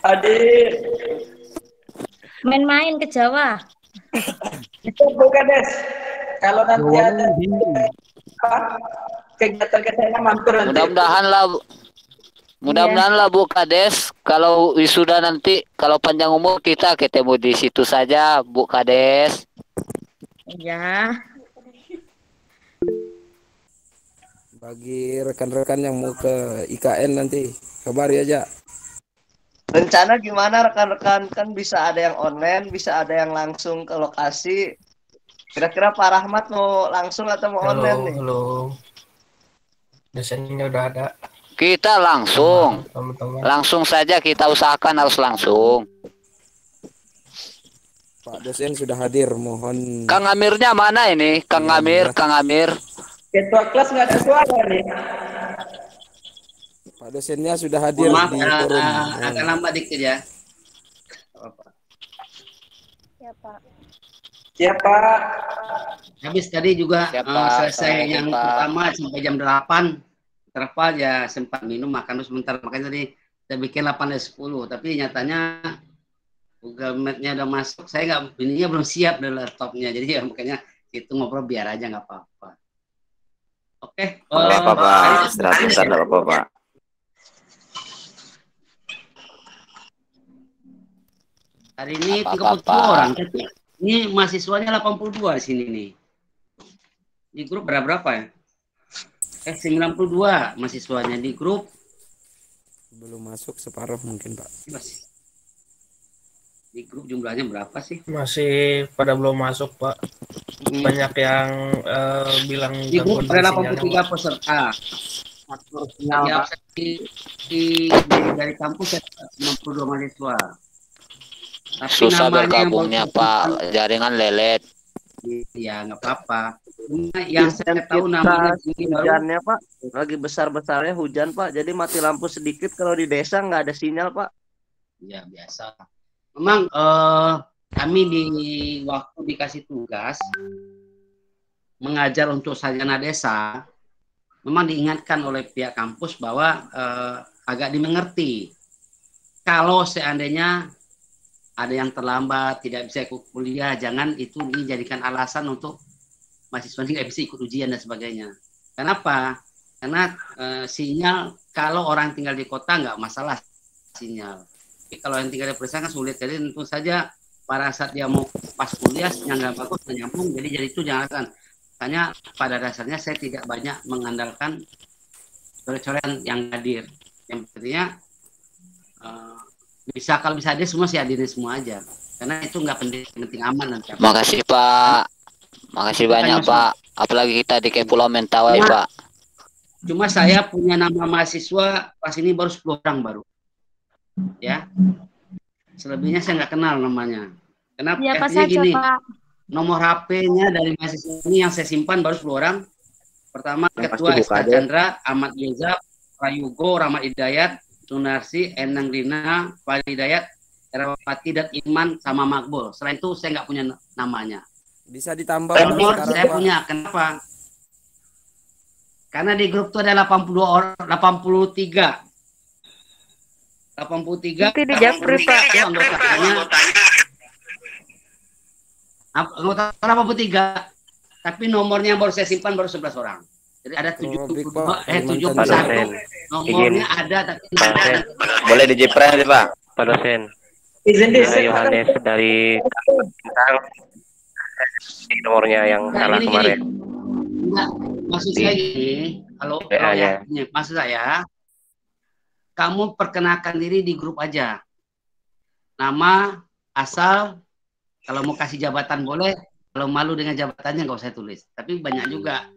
Adik, Main-main ke Jawa. itu bukan Des. Kalau nanti Jawa ada tinggi. apa, kegiatan ke sana mampir nanti. Mudah-mudahan lah, mudah-mudahan lah Bu Kades, kalau wisuda nanti, kalau panjang umur kita ketemu di situ saja Bu Kades. Ya. Bagi rekan-rekan yang mau ke IKN nanti, kabari aja. Rencana gimana rekan-rekan? Kan bisa ada yang online, bisa ada yang langsung ke lokasi. Kira-kira Pak Rahmat mau langsung atau mau online nih? Halo, dosennya udah ada. Kita langsung, Teman-teman. langsung saja kita usahakan harus langsung. Pak dosen sudah hadir, mohon. Kang Amirnya mana ini? Kang Amir, Kang Amir. Ketua kelas nggak ada suara nih. Pak dosennya sudah hadir Maaf, di forum. agak lambat dikit ya. Siapa? Habis tadi juga Siapa? selesai yang Pak. pertama sampai jam 8. Terpal ya sempat minum makan dulu sebentar, makanya tadi saya bikin 8:10, tapi nyatanya Google Meet-nya udah masuk, saya nggak, ininya belum siap dari laptopnya, jadi ya makanya itu ngobrol biar aja nggak apa-apa. Oke. Nggak apa-apa, istirahat sebentar nggak apa-apa, Pak. Hari ini Apa-apa, 30 orang, tapi ini mahasiswanya 82 di sini nih. Di grup berapa ya? 92 mahasiswanya di grup. Belum masuk separuh mungkin Pak. Di grup jumlahnya berapa sih? Masih pada belum masuk Pak. Banyak yang bilang Di grup ada 83 peserta. Dari kampus 62 mahasiswa. Tapi Susah namanya bergabungnya Pak, jaringan lelet. Iya, nggak apa-apa. Yang saya tahu namanya hujannya Pak, lagi besar-besarnya hujan Pak, jadi mati lampu sedikit kalau di desa nggak ada sinyal Pak. Ya biasa. Memang kami di waktu dikasih tugas mengajar untuk sarjana desa, memang diingatkan oleh pihak kampus bahwa agak dimengerti. Kalau seandainya ada yang terlambat, tidak bisa ikut kuliah, jangan itu dijadikan alasan untuk mahasiswa nggak bisa ikut ujian dan sebagainya. Kenapa? Karena sinyal kalau orang tinggal di kota nggak masalah sinyal. Tapi kalau yang tinggal di pedesaan kan sulit. Jadi tentu saja pada saat dia mau pas kuliah yang nggak bagus nggak nyambung. Jadi itu jangan alasan. Makanya pada dasarnya saya tidak banyak mengandalkan coret-coretan yang hadir. Yang pentingnya bisa kalau bisa hadir semua sih hadirin semua aja. Karena itu nggak penting aman nanti. Makasih Pak. Makasih banyak Pak. Apalagi kita di Kepulauan Mentawai Pak. Cuma saya punya nama mahasiswa pas ini baru 10 orang baru. Ya. Selebihnya saya nggak kenal namanya. Kenapa? Siapa Artinya saja gini. Pak? Nomor HP-nya dari mahasiswa ini yang saya simpan baru 10 orang. Pertama Yang Ketua pasti SK buka aja. Chandra, Ahmad Yeza, Prayugo, Rahmat Hidayat, Sunarsi, Enang Rina, Fali Hidayat, Erawati dan Iman sama Makbul. Selain itu saya nggak punya namanya. Bisa ditambah Nomor sekarang, saya Pak. punya. Kenapa? Karena di grup itu ada 82 orang, 83. 83. Nanti dijapri, Pak. Itu anggotanya. Anggota 83. Tapi nomornya yang baru saya simpan baru 11 orang. Jadi ada 72, 71. Nomornya ada tapi Boleh dijepret nih Pak. Pak dosen. Izin Yohanes dari nomornya yang salah gini, kemarin. Enggak, maksud saya gini. Halo, Ya. maksud saya kamu perkenalkan diri di grup aja. Nama, asal, kalau mau kasih jabatan boleh, kalau malu dengan jabatannya nggak usah tulis. Tapi banyak juga,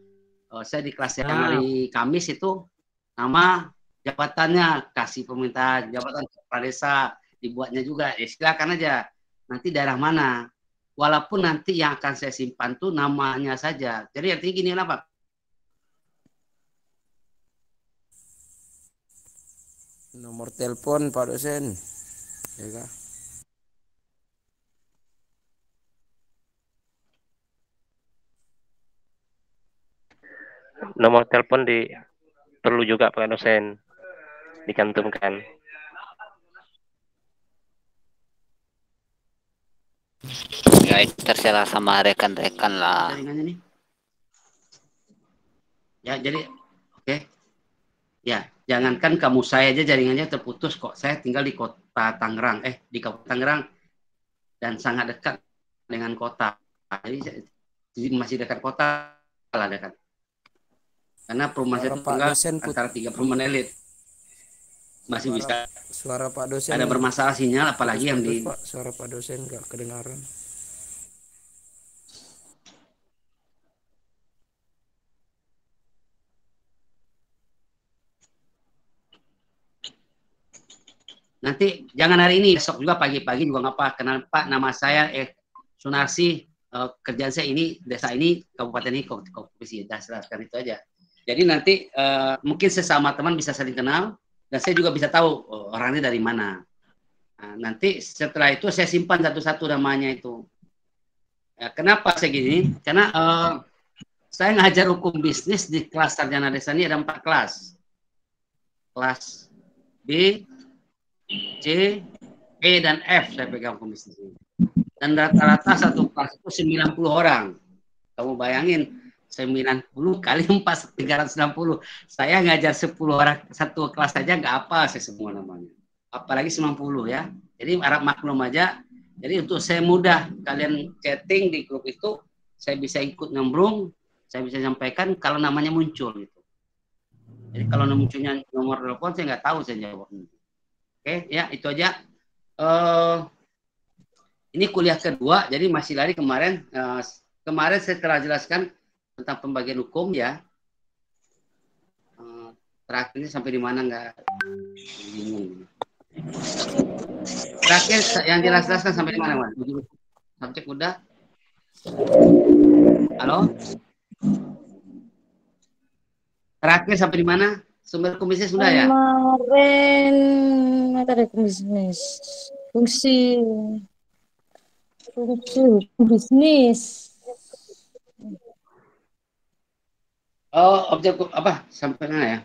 saya di kelas yang hari Kamis itu, nama, jabatannya, kasih permintaan jabatan kepala desa, dibuatnya juga, ya silakan aja. Nanti daerah mana. Walaupun nanti yang akan saya simpan tuh namanya saja. Jadi artinya gini apa? Nomor telepon Pak dosen. Ya kah? Nomor telepon perlu juga Pak dosen dicantumkan. Ya terserah sama rekan-rekan lah. Jaringannya nih. Ya, jadi oke. Ya, jangankan kamu saya aja jaringannya terputus kok. Saya tinggal di kota Tangerang, di Kabupaten Tangerang dan sangat dekat dengan kota. Jadi masih dekat kota lah dekat. Karena perumahan saya tinggal antara 3 perumahan elit. Masih bisa. Suara Pak dosen. Ada bermasalah sinyal apalagi yang di Pak, suara Pak dosen nggak kedengaran. Nanti jangan hari ini, besok juga pagi-pagi juga nggak apa. Kenal Pak, nama saya Sunarsi, kerjaan saya ini, desa ini, kabupaten ini, komisi. Dasarkan itu aja. Jadi nanti mungkin sesama teman bisa saling kenal, dan saya juga bisa tahu orangnya dari mana. Nah, nanti setelah itu saya simpan satu-satu namanya itu. Ya, kenapa saya gini? Karena saya ngajar hukum bisnis di kelas sarjana desa ini ada 4 kelas. Kelas B, C, E, dan F saya pegang hukum bisnis ini. Dan rata-rata satu kelas itu 90 orang. Kamu bayangin, 90 kali 4, 360. Saya ngajar 10 orang satu kelas saja nggak apa saya semua namanya. Apalagi 90 ya. Jadi harap maklum aja. Jadi untuk saya mudah kalian chatting di grup itu, saya bisa ikut nyembrung, saya bisa sampaikan kalau namanya muncul gitu. Jadi kalau munculnya nomor telepon saya nggak tahu saya jawab. Oke, ya itu aja. Ini kuliah kedua, jadi masih lari kemarin. Kemarin saya telah jelaskan tentang pembagian hukum ya. Terakhirnya sampai di mana nggak bingung. Terakhir yang jelaskan sampai di mana, Wan? Subjek udah. Halo? Terakhir sampai di mana? Sumber hukum bisnis sudah ya? Kemarin materi hukum bisnis. Fungsi hukum bisnis. Oh, objek apa? Sampai mana ya?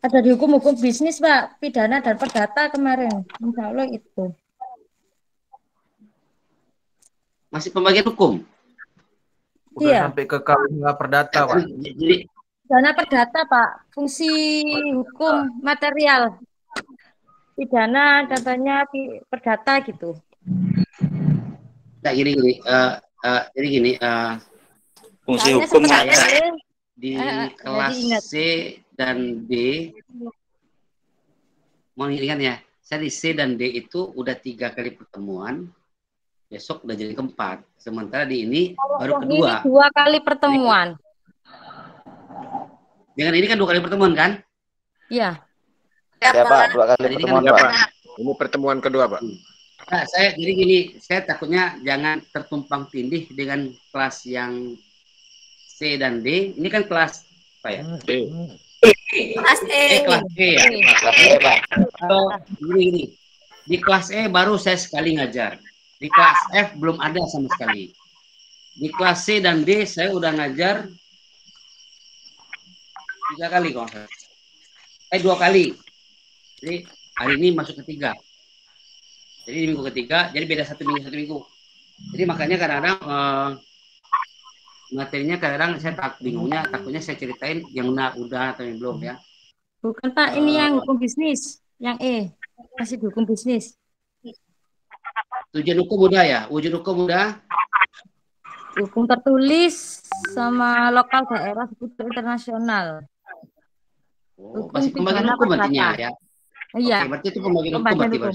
Ada di hukum bisnis, Pak. Pidana dan perdata kemarin. Insya Allah itu. Masih pembagian hukum? Udah sampai ke KUH perdata, Pak. Jadi pidana perdata, Pak. Fungsi hukum material. Pidana, datanya perdata gitu. Nah, gini. Jadi gini. Fungsi hukum saya di kelas C dan D. Mau ingat ya, saya di C dan D itu udah 3 kali pertemuan. Besok udah jadi keempat. Sementara di ini baru kedua. Ini 2 kali pertemuan. Dengan ini kan 2 kali pertemuan kan? Iya. Ya Pak, 2 kali pertemuan ya, Pak. Ini pertemuan kedua Pak. Nah, jadi gini, saya takutnya jangan tertumpang tindih dengan kelas yang C dan D. Ini kan kelas apa ya? Kelas E. Kelas E ya. Kelas E, Pak. Gini. Di kelas E baru saya sekali ngajar. Di kelas F belum ada sama sekali. Di kelas C dan D saya udah ngajar 3 kali kok. 2 kali. Jadi hari ini masuk ketiga. Jadi di minggu ketiga, jadi beda 1 minggu. Jadi makanya kadang-kadang materinya kadang-kadang saya takutnya saya ceritain yang udah atau yang belum ya. Bukan Pak, ini yang hukum bisnis, yang E masih di hukum bisnis. Tujuan hukum udah ya, wujud hukum udah. Hukum tertulis sama lokal daerah seputar internasional. Oh, masih pembagian hukum artinya ya. Iya. Oke, berarti itu pembagian hukum berarti Pak.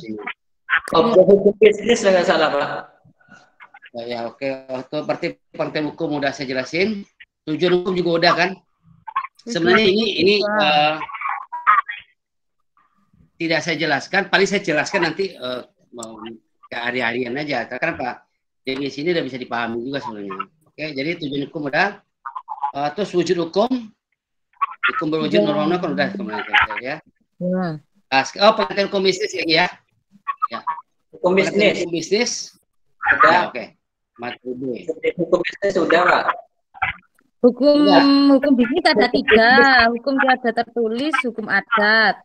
Objek hukum bisnis nggak salah Pak. Ya oke, berarti pengertian hukum udah saya jelasin. Tujuan hukum juga udah kan? Sebenarnya ini tidak saya jelaskan, paling saya jelaskan nanti ke hari-harian aja. Karena Pak, jadi sini udah bisa dipahami juga sebenarnya. Oke, jadi tujuan hukum udah. Terus wujud hukum berwujud normal kan udah kemarin ya. Pengertian hukum bisnis ya. Ya. Hukum bisnis. Hukum bisnis. Udah. Oke. Materi B. Hukum bisnis sudah Pak. Hukum bisnis ada 3, hukum ada tertulis, hukum adat.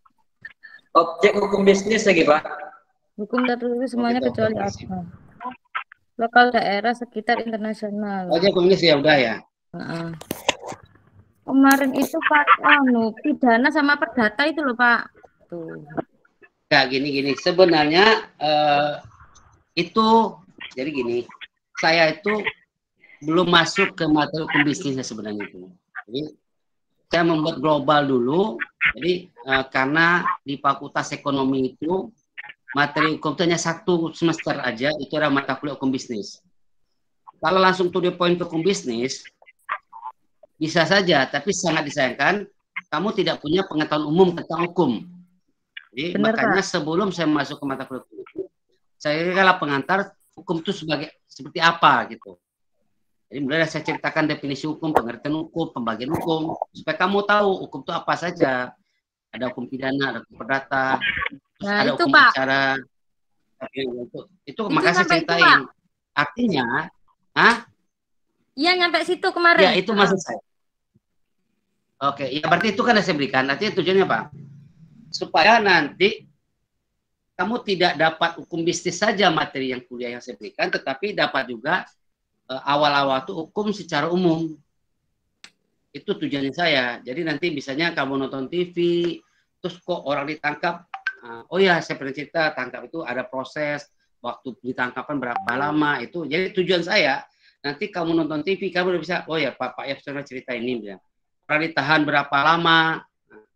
Objek hukum bisnis lagi Pak. Hukum tertulis semuanya gitu. kecuali apa? Lokal, daerah, sekitar, internasional. Oh, dia komunis ya udah ya. Heeh. Kemarin itu Pak, pidana sama perdata itu loh Pak. Tuh. Kayak gini-gini. Sebenarnya itu jadi gini. Saya itu belum masuk ke materi hukum bisnisnya sebenarnya itu. Jadi saya membuat global dulu. Jadi karena di Fakultas Ekonomi itu materi hukum itu hanya 1 semester aja, itu adalah mata kuliah hukum bisnis. Kalau langsung to the point ke hukum bisnis, bisa saja, tapi sangat disayangkan kamu tidak punya pengetahuan umum tentang hukum. Jadi Benar, makanya Pak. sebelum saya masuk ke mata kuliah hukum, saya kira pengantar hukum itu seperti apa gitu. Jadi mulai saya ceritakan definisi hukum, pengertian hukum, pembagian hukum, supaya kamu tahu hukum itu apa saja. Ada hukum pidana, ada hukum perdata, Nah, ada itu hukum Pak. acara. Itu makanya saya sampai itu, ceritain. Pak. Artinya, Iya nyampe situ kemarin. ya itu maksud saya. Oke, ya berarti itu kan yang saya berikan. Artinya tujuannya apa? Supaya nanti kamu tidak dapat hukum bisnis saja materi yang kuliah yang saya berikan, tetapi dapat juga awal-awal itu hukum secara umum. Itu tujuannya saya. Jadi nanti misalnya kamu nonton TV, terus kok orang ditangkap, oh ya saya pernah cerita, tangkap itu ada proses, waktu ditangkapan berapa lama, itu. Jadi tujuan saya, nanti kamu nonton TV, kamu udah bisa, oh ya Pak Yaf sudah cerita ini, ya. Orang ditahan berapa lama,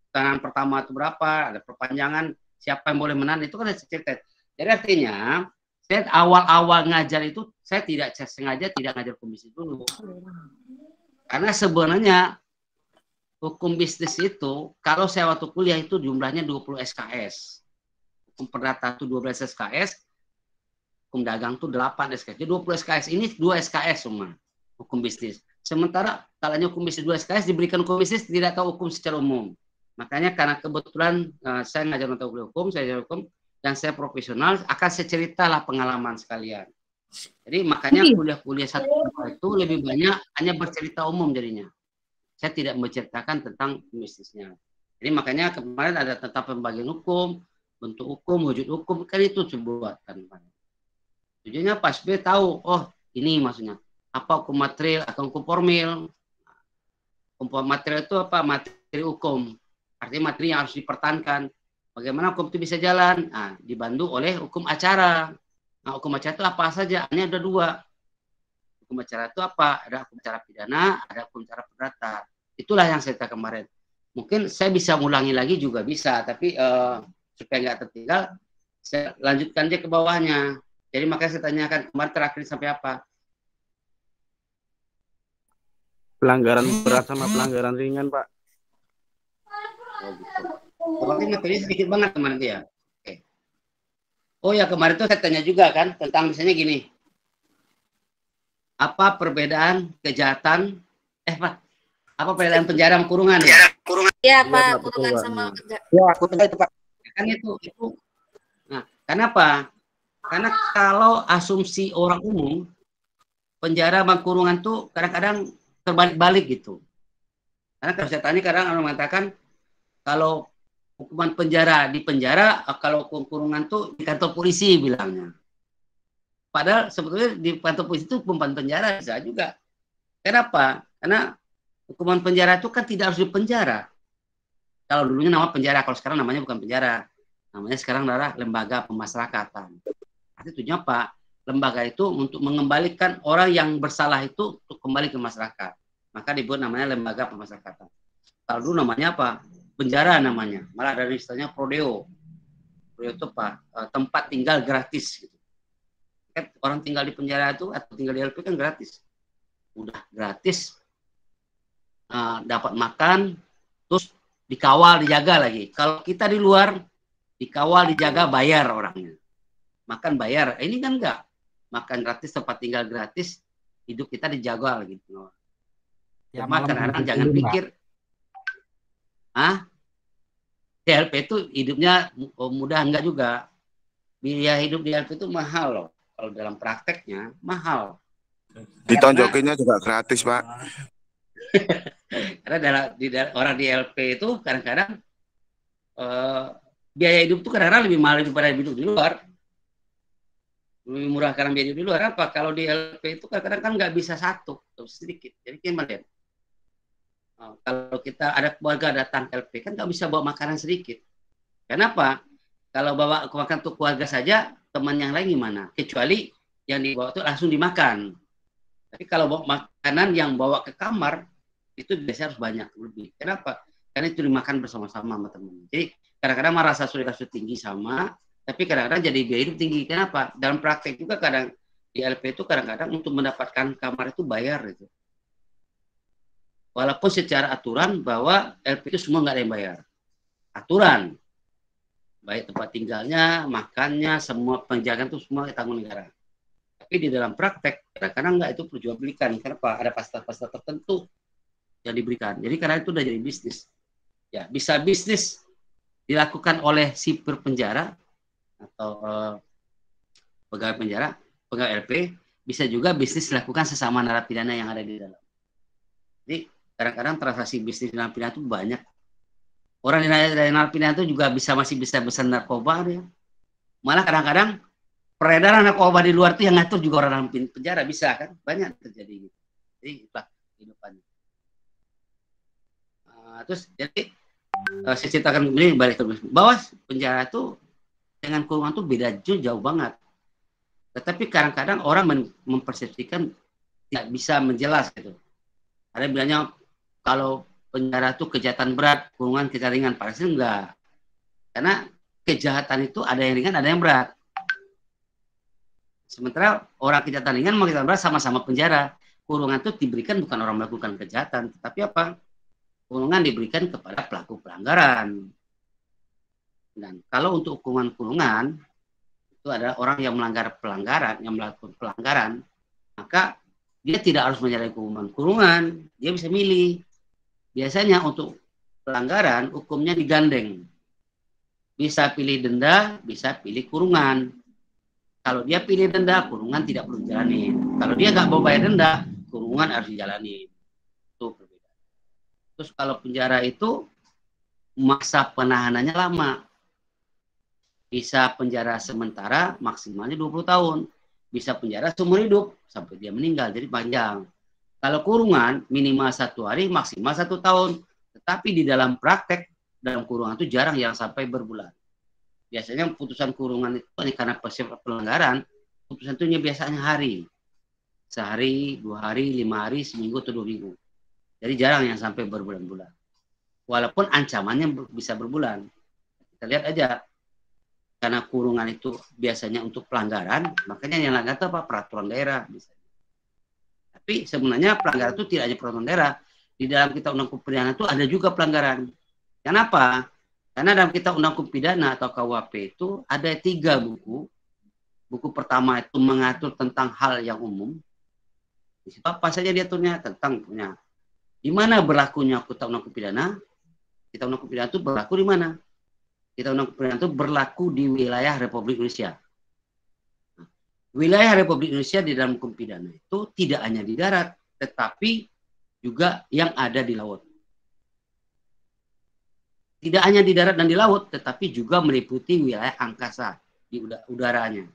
tahanan pertama itu berapa, ada perpanjangan, siapa yang boleh menahan, itu kan ada cerita. Jadi artinya, saya awal-awal ngajar itu, saya tidak sengaja tidak ngajar hukum bisnis dulu. Karena sebenarnya hukum bisnis itu, kalau saya waktu kuliah itu jumlahnya 20 SKS. Hukum perdata itu 12 SKS, hukum dagang itu 8 SKS. Jadi 20 SKS ini 2 SKS semua hukum bisnis. Sementara kalau hukum bisnis 2 SKS diberikan hukum bisnis tidak tahu hukum secara umum. Makanya karena kebetulan saya ngajar mata kuliah hukum, saya ngajar hukum, dan saya profesional, akan saya ceritalah pengalaman sekalian. Jadi makanya kuliah-kuliah satu itu lebih banyak hanya bercerita umum jadinya. Saya tidak menceritakan tentang bisnisnya. Jadi makanya kemarin ada tentang pembagian hukum, bentuk hukum, wujud hukum, kan itu dibuatkan. Tujuannya pas B tahu, oh ini maksudnya apa hukum material atau hukum formil. Hukum material itu apa? Materi hukum. Artinya materi yang harus dipertahankan. Bagaimana hukum itu bisa jalan? Nah, dibantu oleh hukum acara. Nah, hukum acara itu apa saja? Ini ada 2. Hukum acara itu apa? Ada hukum acara pidana, ada hukum acara perdata. Itulah yang saya cerita kemarin. Mungkin saya bisa ngulangi lagi juga bisa, tapi supaya nggak tertinggal, saya lanjutkan aja ke bawahnya. Jadi makanya saya tanyakan kemarin terakhir sampai apa? Pelanggaran berat sama pelanggaran ringan, Pak. Oh, gitu. Berarti materinya sedikit banget kemarin dia. Oke. Oh ya kemarin tuh saya tanya juga kan tentang misalnya gini. Apa perbedaan kejahatan? Pak, apa perbedaan penjara sama kurungan ya? Iya Pak, kurungan sama penjara. Ya, aku itu Pak. Kan itu. Nah, kenapa? Karena kalau asumsi orang umum penjara sama kurungan tuh kadang-kadang terbalik-balik gitu. Karena kalau saya tanya kadang orang mengatakan kalau hukuman penjara di penjara, kalau kurungan tuh di kantor polisi bilangnya. Padahal sebetulnya di kantor polisi itu hukuman penjara bisa juga. Kenapa? Karena hukuman penjara itu kan tidak harus di penjara. Kalau dulunya nama penjara, kalau sekarang namanya bukan penjara. Namanya sekarang adalah lembaga pemasyarakatan. Artinya tujuannya apa? Lembaga itu untuk mengembalikan orang yang bersalah itu untuk kembali ke masyarakat. Maka dibuat namanya lembaga pemasyarakatan. Kalau dulu namanya apa? Penjara namanya. Malah ada istilahnya prodeo. Prodeo itu apa? Tempat tinggal gratis. Gitu. Kan orang tinggal di penjara itu atau tinggal di LP kan gratis. Udah gratis. Dapat makan. Terus dikawal, dijaga lagi. Kalau kita di luar, dikawal, dijaga, bayar orangnya. Makan bayar. Ini kan enggak. Makan gratis, tempat tinggal gratis. Hidup kita dijaga gitu. Ya, kadang-kadang jangan pikir DLP itu hidupnya mudah, enggak juga. Biaya hidup di DLP itu mahal loh. Kalau dalam prakteknya mahal. Ditonjokinnya juga gratis, Pak. Karena orang di LP itu kadang-kadang biaya hidup itu kadang-kadang lebih mahal daripada hidup di luar. lebih murah karena biaya di luar. Apa? Kalau di LP itu kadang-kadang kan nggak bisa satu, sedikit. Jadi gimana? Kalau kita ada keluarga datang LP kan nggak bisa bawa makanan sedikit. Kenapa? Kalau bawa makan untuk keluarga saja, teman yang lain gimana? Kecuali yang dibawa itu langsung dimakan. Tapi kalau bawa makanan yang bawa ke kamar, itu biasanya harus banyak lebih. Kenapa? Karena itu dimakan bersama-sama sama teman. Jadi kadang-kadang rasa solidaritas tinggi sama, tapi kadang-kadang jadi biaya hidup tinggi. Kenapa? Dalam praktek juga kadang di LP itu kadang-kadang untuk mendapatkan kamar itu bayar itu. Walaupun secara aturan bahwa LP itu semua nggak ada yang bayar. Aturan. Baik tempat tinggalnya, makannya, semua penjagaan itu semua ditanggung negara. Tapi di dalam praktek kadang-kadang nggak itu perjualbelikan. Kenapa? Ada pasta-pasta tertentu yang diberikan. Jadi karena itu udah jadi bisnis. Ya, bisa bisnis dilakukan oleh sipir penjara atau pegawai penjara, pegawai LP, bisa juga bisnis dilakukan sesama narapidana yang ada di dalam. Jadi kadang-kadang transaksi bisnis narapidana itu banyak. Orang di narapidana itu juga masih bisa pesan narkoba ya. Malah kadang-kadang peredaran narkoba di luar itu yang ngatur juga orang dalam penjara, bisa kan? Banyak terjadi gitu. Jadi itulah kehidupannya. Terus jadi saya ceritakan ini balik ke bahwa penjara itu dengan kurungan itu beda jauh banget. Tetapi kadang-kadang orang mempersepsikan tidak bisa menjelas gitu. Ada yang bilangnya kalau penjara itu kejahatan berat, kurungan kejahatan ringan. Padahal enggak. Karena kejahatan itu ada yang ringan, ada yang berat. Sementara orang kejahatan ringan sama kejahatan berat sama-sama penjara. Kurungan itu diberikan bukan orang melakukan kejahatan, tetapi apa? Kurungan diberikan kepada pelaku pelanggaran. Dan kalau untuk hukuman kurungan itu adalah orang yang melanggar pelanggaran, yang melakukan pelanggaran, maka dia tidak harus menjalani hukuman kurungan, dia bisa milih. Biasanya untuk pelanggaran hukumnya digandeng. Bisa pilih denda, bisa pilih kurungan. Kalau dia pilih denda, kurungan tidak perlu dijalani. Kalau dia nggak mau bayar denda, kurungan harus dijalani. Itu berbeda. Terus kalau penjara itu masa penahanannya lama. Bisa penjara sementara maksimalnya 20 tahun. Bisa penjara seumur hidup sampai dia meninggal, jadi panjang. Kalau kurungan minimal 1 hari, maksimal 1 tahun. Tetapi di dalam praktek, dalam kurungan itu jarang yang sampai berbulan. Biasanya putusan kurungan itu karena pelanggaran, putusan itu biasanya hari. Sehari, 2 hari, 5 hari, seminggu, atau 2 minggu. Jadi jarang yang sampai berbulan-bulan. Walaupun ancamannya bisa berbulan. Kita lihat aja. Karena kurungan itu biasanya untuk pelanggaran, makanya yang langgar itu apa? Peraturan daerah. Misalnya. Tapi sebenarnya pelanggaran itu tidak hanya peraturan daerah. Di dalam Kitab Undang Hukum Pidana itu ada juga pelanggaran. Kenapa? Karena dalam Kitab Undang Hukum Pidana atau KUHP itu ada 3 buku. Buku pertama itu mengatur tentang hal yang umum. Di situ apa saja diaturnya? Tentang punya. Di mana berlakunya Kitab Undang Hukum Pidana? Kitab Undang Hukum Pidana itu berlaku di mana? Kitab Undang Hukum Pidana itu berlaku di wilayah Republik Indonesia. Nah, wilayah Republik Indonesia di dalam hukum pidana itu tidak hanya di darat, tetapi juga yang ada di laut. Tidak hanya di darat dan di laut, tetapi juga meliputi wilayah angkasa di udaranya.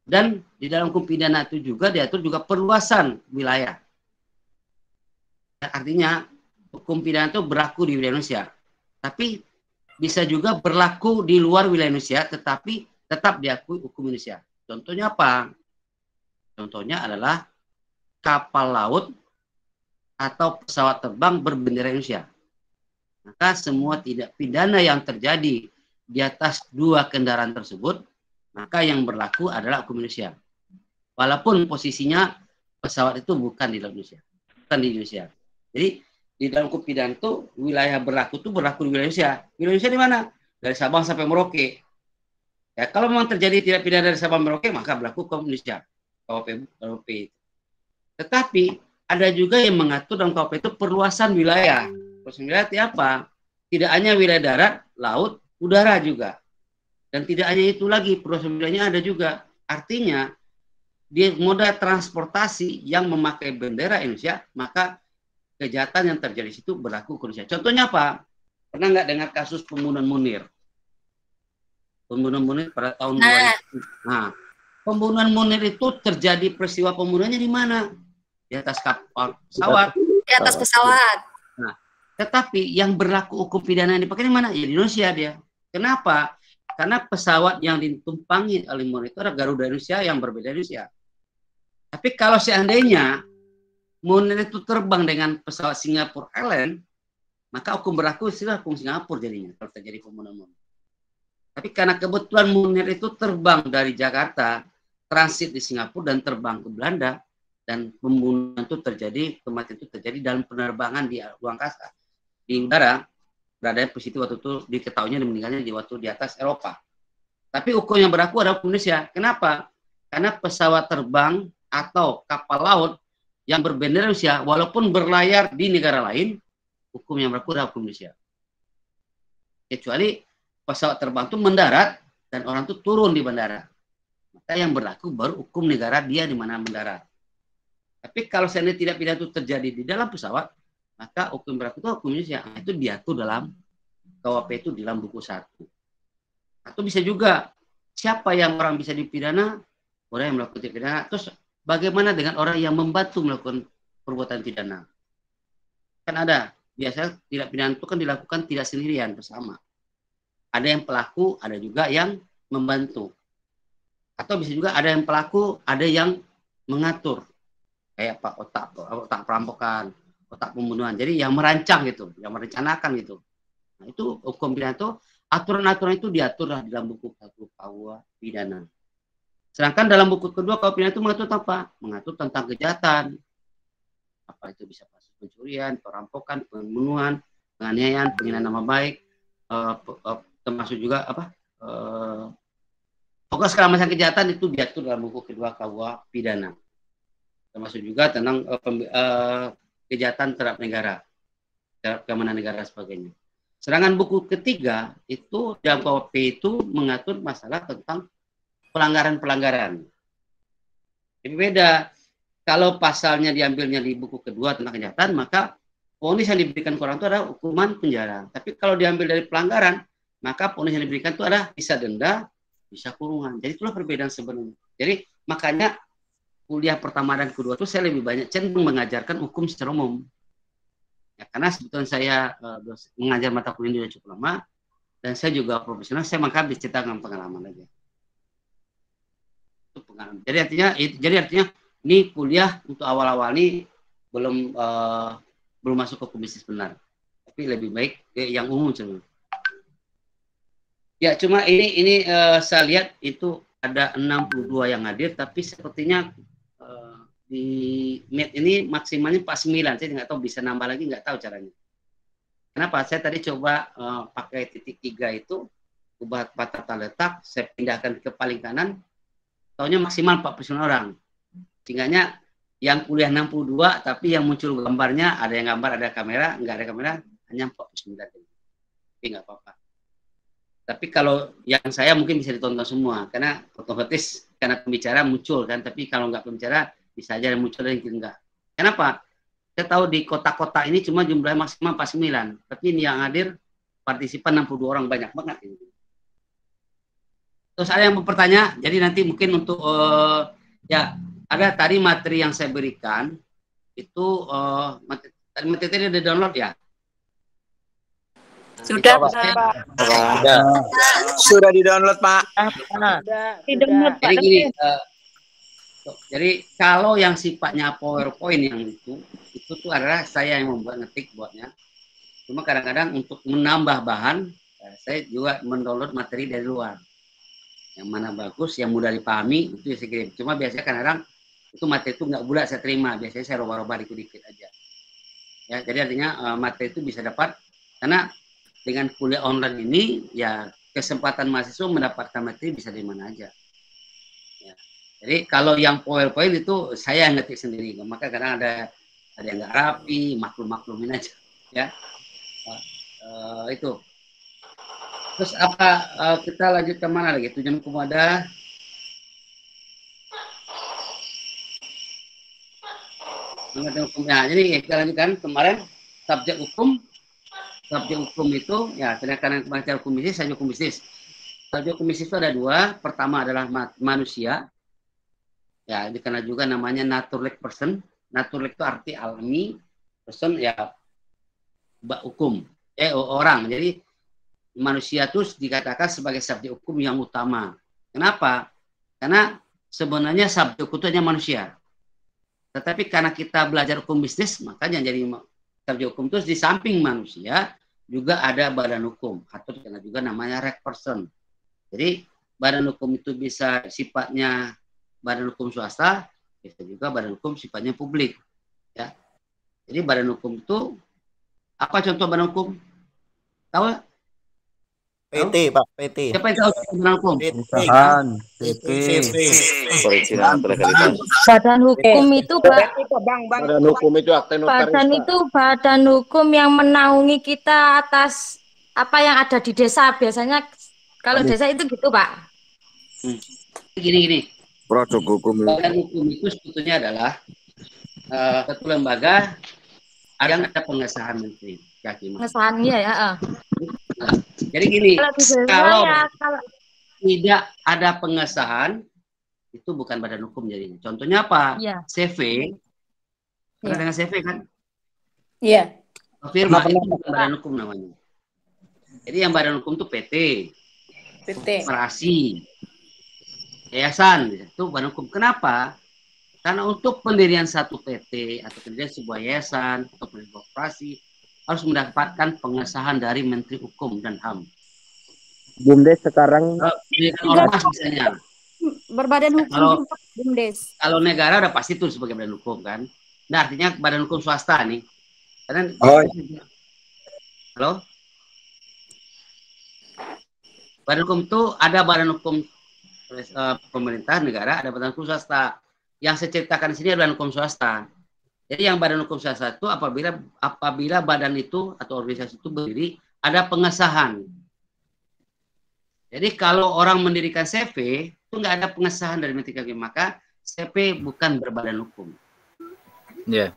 Dan di dalam hukum pidana itu juga diatur juga perluasan wilayah. Artinya hukum pidana itu berlaku di wilayah Indonesia, tapi bisa juga berlaku di luar wilayah Indonesia, tetapi tetap diakui hukum Indonesia. Contohnya apa? Contohnya adalah kapal laut atau pesawat terbang berbendera Indonesia. Maka semua tindak pidana yang terjadi di atas 2 kendaraan tersebut, maka yang berlaku adalah hukum Indonesia. Walaupun posisinya pesawat itu bukan di Indonesia, bukan di Indonesia. Jadi di dalam hukum pidana itu wilayah berlaku itu berlaku di wilayah Indonesia. Wilayah Indonesia di mana? Dari Sabang sampai Merauke. Ya, kalau memang terjadi tindak pidana dari Sabang Merauke, maka berlaku hukum Indonesia. KUHP. Tetapi ada juga yang mengatur dalam KUHP itu perluasan wilayah. Perluasan wilayah itu apa? Tidak hanya wilayah darat, laut, udara juga. Dan tidak hanya itu lagi, perluasan wilayahnya ada juga. Artinya di moda transportasi yang memakai bendera Indonesia, maka kejahatan yang terjadi di situ berlaku ke Indonesia. Contohnya apa? Pernah nggak dengar kasus pembunuhan Munir? Pembunuhan Munir pada tahun 2000. Nah, pembunuhan Munir itu terjadi peristiwa pembunuhannya di mana? Di atas kapal pesawat. Di atas pesawat. Nah, tetapi yang berlaku hukum pidana yang dipakai di mana? Ya di Indonesia dia. Kenapa? Karena pesawat yang ditumpangi oleh Munir itu adalah Garuda Indonesia yang berbeda Indonesia. Tapi kalau seandainya Munir itu terbang dengan pesawat Singapore Airlines, maka hukum berlaku istilah hukum Singapura jadinya kalau terjadi pembunuhan Munir. Tapi karena kebetulan Munir itu terbang dari Jakarta, transit di Singapura dan terbang ke Belanda, dan pembunuhan itu terjadi, kematian itu terjadi dalam penerbangan di ruang angkasa, di udara, berada di posisi waktu itu diketahuinya dan meninggalnya di waktu di atas Eropa. Tapi hukum yang berlaku adalah hukum Indonesia. Kenapa? Karena pesawat terbang atau kapal laut yang berbendera Indonesia, walaupun berlayar di negara lain, hukum yang berlaku adalah hukum Indonesia. Kecuali pesawat terbang itu mendarat dan orang itu turun di bandara. Maka yang berlaku baru hukum negara dia di mana mendarat. Tapi kalau seandainya tidak pidana itu terjadi di dalam pesawat, maka hukum berlaku itu hukum Indonesia. Nah, itu diatur dalam KUHP itu di dalam buku 1. Atau bisa juga siapa yang orang bisa dipidana, orang yang melakukan pidana. Terus bagaimana dengan orang yang membantu melakukan perbuatan pidana? Kan ada biasanya tidak pidana itu kan dilakukan tidak sendirian, bersama. Ada yang pelaku, ada juga yang membantu. Atau bisa juga ada yang pelaku, ada yang mengatur. Kayak Pak otak perampokan, otak pembunuhan. Jadi yang merancang gitu, yang merencanakan gitu. Nah, itu hukum pidana itu, aturan-aturan itu diatur di dalam buku KUHP pidana. Sedangkan dalam buku kedua KUHP pidana itu mengatur apa? Mengatur tentang kejahatan. Apa itu bisa masuk pencurian, perampokan, pembunuhan, penganiayaan, penghinaan nama baik, termasuk juga apa? Pokoknya segala macam kejahatan itu diatur dalam buku kedua KUHP pidana. Termasuk juga tentang kejahatan terhadap negara, terhadap keamanan negara sebagainya. Sedangkan buku ketiga itu dalam KUHP itu mengatur masalah tentang pelanggaran-pelanggaran. Jadi beda. Kalau pasalnya diambilnya di buku kedua tentang kejahatan, maka vonis yang diberikan ke orang itu adalah hukuman penjara. Tapi kalau diambil dari pelanggaran, maka vonis yang diberikan itu adalah bisa denda, bisa kurungan. Jadi itulah perbedaan sebenarnya. Jadi makanya kuliah pertama dan kedua itu saya lebih banyak cenderung mengajarkan hukum secara umum. Ya, karena sebetulnya saya mengajar mata kuliah ini cukup lama, dan saya juga profesional, saya maka diceritakan pengalaman aja. Itu pengalaman. Jadi artinya ini kuliah untuk awal-awal ini belum masuk ke hukum bisnis benar, tapi lebih baik yang umum sebenarnya. Ya cuma ini saya lihat itu ada 62 yang hadir, tapi sepertinya di Meet ini maksimalnya 49. Saya nggak tahu bisa nambah lagi, nggak tahu caranya. Kenapa? Saya tadi coba pakai titik 3 itu, ubah tata letak, saya pindahkan ke paling kanan, tahunya maksimal 49 orang. Sehingga yang kuliah 62, tapi yang muncul gambarnya, ada yang gambar, ada kamera, nggak ada kamera, hanya 49. Tapi nggak apa-apa. Tapi kalau yang saya mungkin bisa ditonton semua, karena otomatis karena pembicara muncul kan, tapi kalau nggak pembicara bisa aja yang muncul dan yang enggak. Kenapa? Saya tahu di kota-kota ini cuma jumlahnya maksimal 49, tapi ini yang hadir partisipan 62 orang, banyak banget ini. Terus ada yang bertanya, jadi nanti mungkin untuk ya ada tadi materi yang saya berikan itu materi ada download ya? Sudah, Pak. Sudah di-download, Pak. Di-download, Pak. Jadi gini, jadi kalau yang sifatnya PowerPoint yang itu tuh adalah saya yang membuat ngetik buatnya. Cuma kadang-kadang untuk menambah bahan, saya juga mendownload materi dari luar. Yang mana bagus, yang mudah dipahami, itu saya kirim. Cuma biasanya kadang-kadang itu materi itu nggak bulat saya terima. Biasanya saya roba-roba dikit-dikit aja. Ya, jadi artinya materi itu bisa dapat, karena dengan kuliah online ini, ya kesempatan mahasiswa mendapatkan materi bisa dari mana aja. Ya. Jadi kalau yang PowerPoint itu saya yang ngetik sendiri. Maka kadang ada yang nggak rapi, maklum-maklumin aja. Ya, itu. Terus apa kita lanjut ke mana lagi? Tujuan hukum ada. Nah, jadi kita lanjutkan kemarin subjek hukum. Subjek hukum itu, ya, sedangkan kemarin hukum bisnis, saya hukum bisnis. Subjek hukum bisnis itu ada dua. Pertama adalah manusia, Ya, dikenal juga namanya naturalized person. Naturalized itu arti alami, person ya hukum. Orang. Jadi manusia itu dikatakan sebagai subjek hukum yang utama. Kenapa? Karena sebenarnya subjek hukum itu hanya manusia. Tetapi karena kita belajar hukum bisnis, makanya jadi subjek hukum itu di samping manusia juga ada badan hukum atau dikenal juga namanya reg person. Jadi badan hukum itu bisa sifatnya badan hukum swasta, bisa juga badan hukum sifatnya publik. Ya. Jadi badan hukum itu apa contoh badan hukum? Tahu? PT, Pak, PT. Siapa yang tahu badan hukum? Perusahaan, PT. Perizinan atau legalitas. Badan hukum itu Badan hukum itu akte notaris. badan Pak. itu badan hukum yang menaungi kita atas apa yang ada di desa. Biasanya kalau desa itu gitu, Pak. Gini. Produk hukum. Badan hukum itu sebetulnya adalah satu lembaga yang ada pengesahan menteri. Pengesahan ya. Jadi gini, Kalau di desa kalau kalau tidak ada pengesahan itu bukan badan hukum jadinya. Contohnya apa? Iya. CV. Pernah Iya. dengan CV kan? Iya. Firma itu bukan badan hukum namanya. Jadi yang badan hukum itu PT, koperasi, yayasan, itu badan hukum. Kenapa? Karena untuk pendirian satu PT atau pendirian sebuah yayasan atau pendirian koperasi harus mendapatkan pengesahan dari Menteri Hukum dan HAM. BUMDes sekarang Ormas misalnya. Berbadan hukum Kalau- juga, BUMDes. Kalau negara udah pasti itu sebagai badan hukum kan. Nah artinya badan hukum swasta nih. Karena halo. Badan hukum itu ada badan hukum pemerintah negara, ada badan hukum swasta. Yang saya ceritakan di sini adalah badan hukum swasta. Jadi yang badan hukum swasta itu apabila badan itu atau organisasi itu berdiri ada pengesahan. Jadi kalau orang mendirikan CV itu nggak ada pengesahan dari Menteri Keuangan, maka CV bukan berbadan hukum. Iya.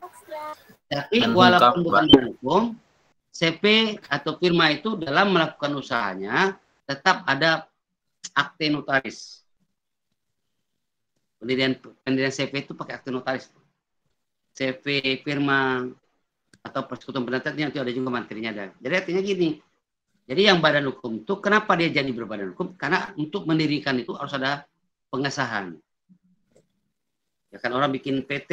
Tapi Dan walaupun ungkap, bukan Pak. badan hukum, CV atau firma itu dalam melakukan usahanya tetap ada akte notaris. Pendirian CV itu pakai akte notaris. CV firma atau persekutuan pendataan itu ada juga materinya ada. Jadi artinya gini. Jadi yang badan hukum itu kenapa dia jadi berbadan hukum? Karena untuk mendirikan itu harus ada pengesahan. Ya kan orang bikin PT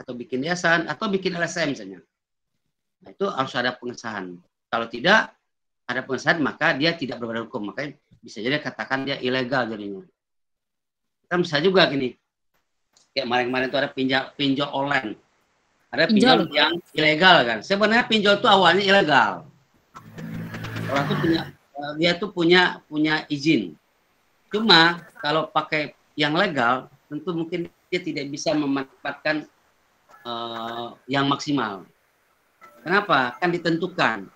atau bikin yayasan atau bikin LSM misalnya. Nah, itu harus ada pengesahan. Kalau tidak ada pengesahan maka dia tidak berbadan hukum. Makanya bisa jadi katakan dia ilegal jadinya. Kan bisa juga gini. Kayak kemarin-kemarin itu ada pinjol online. Ada pinjol yang ilegal kan. Sebenarnya pinjol itu awalnya ilegal. Orang tuh punya izin. Cuma kalau pakai yang legal tentu mungkin dia tidak bisa memanfaatkan yang maksimal. Kenapa? Kan ditentukan.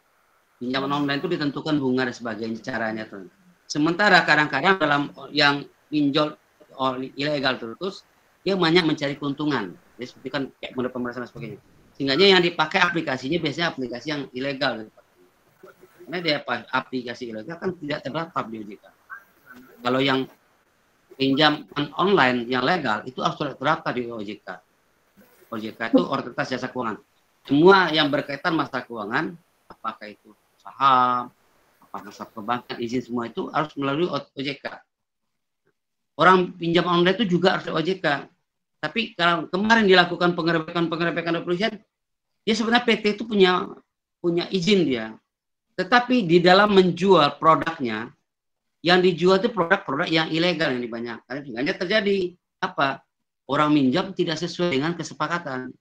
Pinjaman online itu ditentukan bunga dan sebagainya caranya. Sementara kadang-kadang dalam yang pinjol ilegal terus dia banyak mencari keuntungan. Jadi seperti kan kayak model pemerasan dan sebagainya. Sehingga yang dipakai aplikasinya biasanya aplikasi yang ilegal. Karena dia aplikasi ilegal kan tidak terdaftar di OJK. Kalau yang pinjam online yang legal itu harus terdaftar di OJK. OJK itu Otoritas Jasa Keuangan. Semua yang berkaitan masalah keuangan, apakah itu saham, apakah masalah perbankan, izin semua itu harus melalui OJK. Orang pinjam online itu juga harus OJK. Tapi kalau kemarin dilakukan pengerebekan kepolisian, dia sebenarnya PT itu punya izin dia. Tetapi di dalam menjual produknya, yang dijual itu produk-produk yang ilegal yang banyak. Sehingga terjadi apa? Orang minjam tidak sesuai dengan kesepakatan.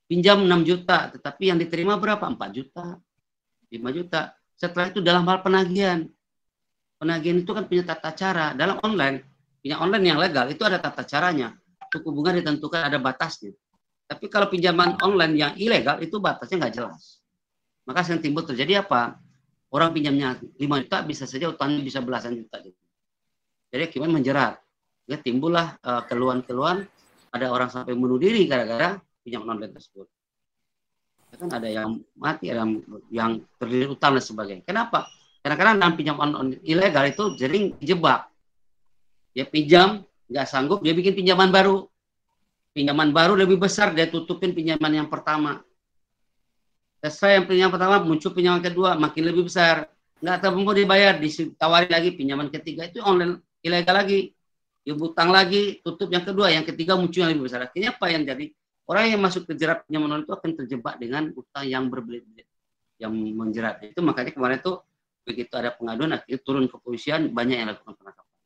Pinjam 6 juta, tetapi yang diterima berapa? 4 juta, 5 juta. Setelah itu dalam hal penagihan. Penagihan itu kan punya tata cara. Dalam online, pinjam online yang legal itu ada tata caranya. Suku bunga ditentukan ada batasnya. Tapi kalau pinjaman online yang ilegal itu batasnya nggak jelas. Maka yang timbul terjadi apa? Orang pinjamnya 5 juta bisa saja utangnya bisa belasan juta. Jadi akibatnya menjerat. Ya timbullah keluhan-keluhan. Ada orang sampai bunuh diri gara-gara pinjaman online tersebut. Ya kan ada yang mati, ada yang terdiri utang dan sebagainya. Kenapa? Karena dalam pinjaman ilegal itu sering dijebak. Ya pinjam nggak sanggup, dia bikin pinjaman baru. Pinjaman baru lebih besar, dia tutupin pinjaman yang pertama. Selesai yang pinjaman pertama, muncul pinjaman kedua, makin lebih besar. Nggak tahu mau dibayar, ditawarin lagi pinjaman ketiga, itu online ilegal lagi. Hutang lagi, tutup yang kedua, yang ketiga muncul yang lebih besar. Akhirnya apa yang jadi? Orang yang masuk ke jerat pinjaman online itu akan terjebak dengan utang yang berbelit-belit, yang menjerat. Itu makanya kemarin tuh begitu ada pengaduan, akhirnya turun ke kepolisian, banyak yang lakukan penangkapan.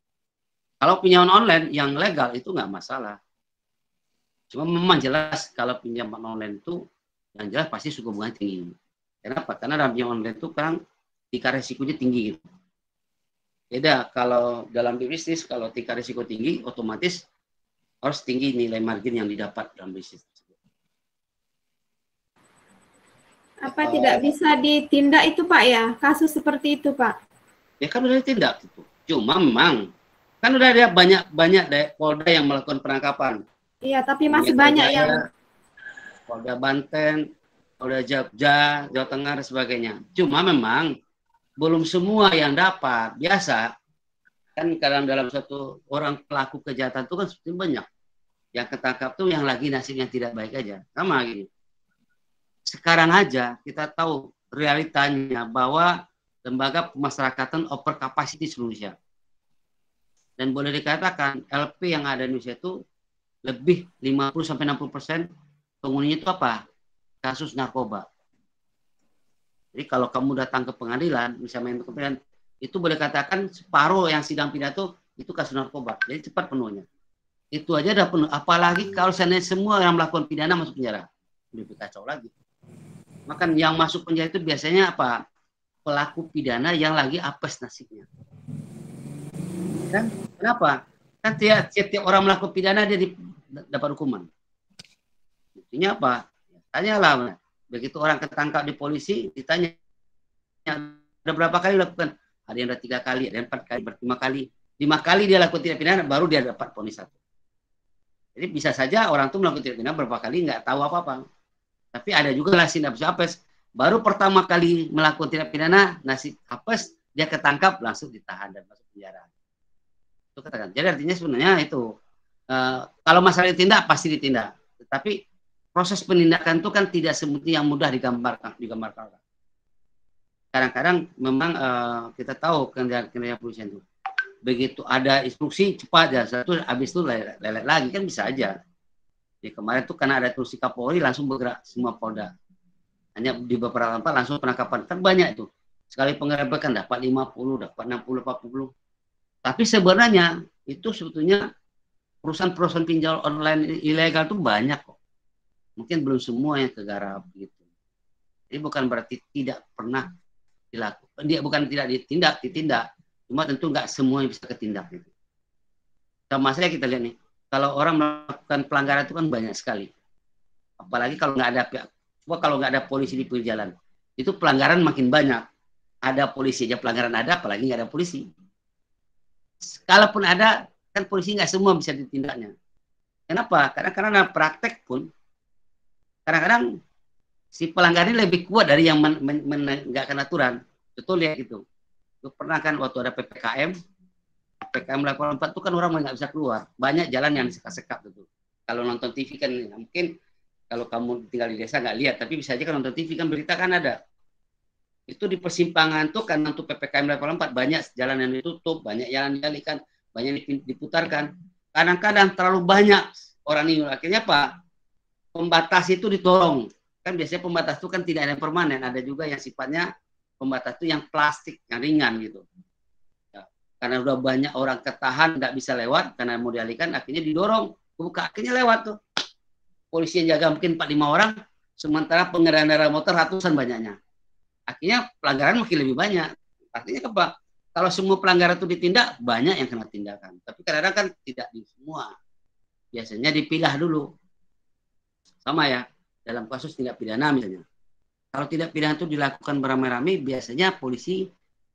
Kalau pinjaman online yang legal itu nggak masalah. Cuma memang jelas kalau pinjaman online itu yang jelas pasti suku bunga tinggi. Kenapa? Karena dalam pinjaman online itu kan tingkat risikonya tinggi gitu. Beda kalau dalam bisnis, kalau tingkat risiko tinggi, otomatis harus tinggi nilai margin yang didapat dalam bisnis. Apa tidak bisa ditindak itu Pak ya? Kasus seperti itu Pak? Ya kan udah ditindak itu. Cuma memang kan udah ada banyak Polda yang melakukan penangkapan. Iya, tapi masih banyak yang Polda Banten, Polda Jogja, Jawa Tengah dan sebagainya. Cuma memang belum semua yang dapat. Biasa kan kadang dalam satu orang pelaku kejahatan itu kan seperti banyak. Yang ketangkap tuh yang lagi nasibnya tidak baik aja. Sama gini. Sekarang aja kita tahu realitanya bahwa lembaga pemasyarakatan over capacity seluruh Indonesia. Dan boleh dikatakan LP yang ada di Indonesia itu lebih 50-60% penghuninya itu apa? Kasus narkoba. Jadi kalau kamu datang ke pengadilan, misalnya ke pengadilan, itu boleh katakan separuh yang sidang pidato itu kasus narkoba. Jadi cepat penuhnya. Itu aja udah penuh. Apalagi kalau seandainya semua yang melakukan pidana masuk penjara. Lebih kacau lagi. Maka yang masuk penjara itu biasanya apa? Pelaku pidana yang lagi apes nasibnya. Dan kenapa? Kan setiap orang melakukan pidana dia dapat hukuman. Buktinya apa? Tanyalah. Begitu orang ketangkap di polisi, ditanya ada berapa kali lakukan? Ada yang udah 3 kali, ada yang 4 kali, 5 kali. 5 kali dia lakukan tindak pidana, baru dia dapat vonis 1. Jadi bisa saja orang itu melakukan tindak pidana berapa kali nggak tahu apa-apa. Tapi ada juga nasib apes. Baru pertama kali melakukan tindak pidana, nasib apes, dia ketangkap langsung ditahan dan masuk penjara. Itu katakan. Jadi artinya sebenarnya itu kalau masalah ditindak pasti ditindak. Tetapi proses penindakan itu kan tidak seperti yang mudah digambarkan. Kadang-kadang memang kita tahu kerja polisian itu. Begitu ada instruksi cepat ya, satu habis itu lelet lagi kan bisa aja. Ya, kemarin tuh karena ada instruksi Kapolri langsung bergerak semua Polda. Hanya di beberapa tempat langsung penangkapan kan banyak itu. Sekali penggerebekan dapat 50, dapat 60, 40. Tapi sebenarnya itu sebetulnya perusahaan-perusahaan pinjol online ilegal itu banyak kok. Mungkin belum semua yang kegarap gitu. Jadi bukan berarti tidak pernah dilakukan. Dia bukan tidak ditindak. Cuma tentu nggak semua yang bisa ketindak gitu. Sama saja kita lihat nih, kalau orang melakukan pelanggaran itu kan banyak sekali. Apalagi kalau nggak ada pihak, kalau nggak ada polisi di pinggir jalan, itu pelanggaran makin banyak. Ada polisi aja pelanggaran ada, apalagi nggak ada polisi. Kalaupun ada, kan polisi nggak semua bisa ditindaknya. Kenapa? Karena praktek pun kadang-kadang si pelanggar ini lebih kuat dari yang menegakkan aturan. Betul ya gitu. Itu pernah kan waktu ada PPKM level 4 itu kan orang nggak bisa keluar. Banyak jalan yang disekat-sekat itu. Kalau nonton TV kan mungkin kalau kamu tinggal di desa nggak lihat, tapi bisa aja kan nonton TV kan berita kan ada. Itu di persimpangan tuh kan untuk PPKM level 4 banyak jalan yang ditutup, banyak jalan dialihkan, banyak diputarkan. Kadang-kadang terlalu banyak orang ini. Akhirnya apa? Pembatas itu ditolong. Kan biasanya pembatas itu kan tidak ada yang permanen, ada juga yang sifatnya pembatas itu yang plastik, yang ringan gitu. Ya, karena udah banyak orang ketahan nggak bisa lewat karena mau dialihkan, akhirnya didorong, buka akhirnya lewat tuh. Polisi yang jaga mungkin 4-5 orang, sementara pengendara motor ratusan banyaknya. Akhirnya pelanggaran makin lebih banyak. Artinya apa? Kalau semua pelanggaran itu ditindak, banyak yang kena tindakan. Tapi kadang-kadang kan tidak di semua. Biasanya dipilah dulu. Sama ya, dalam kasus tindak pidana misalnya. Kalau tindak pidana itu dilakukan beramai-ramai, biasanya polisi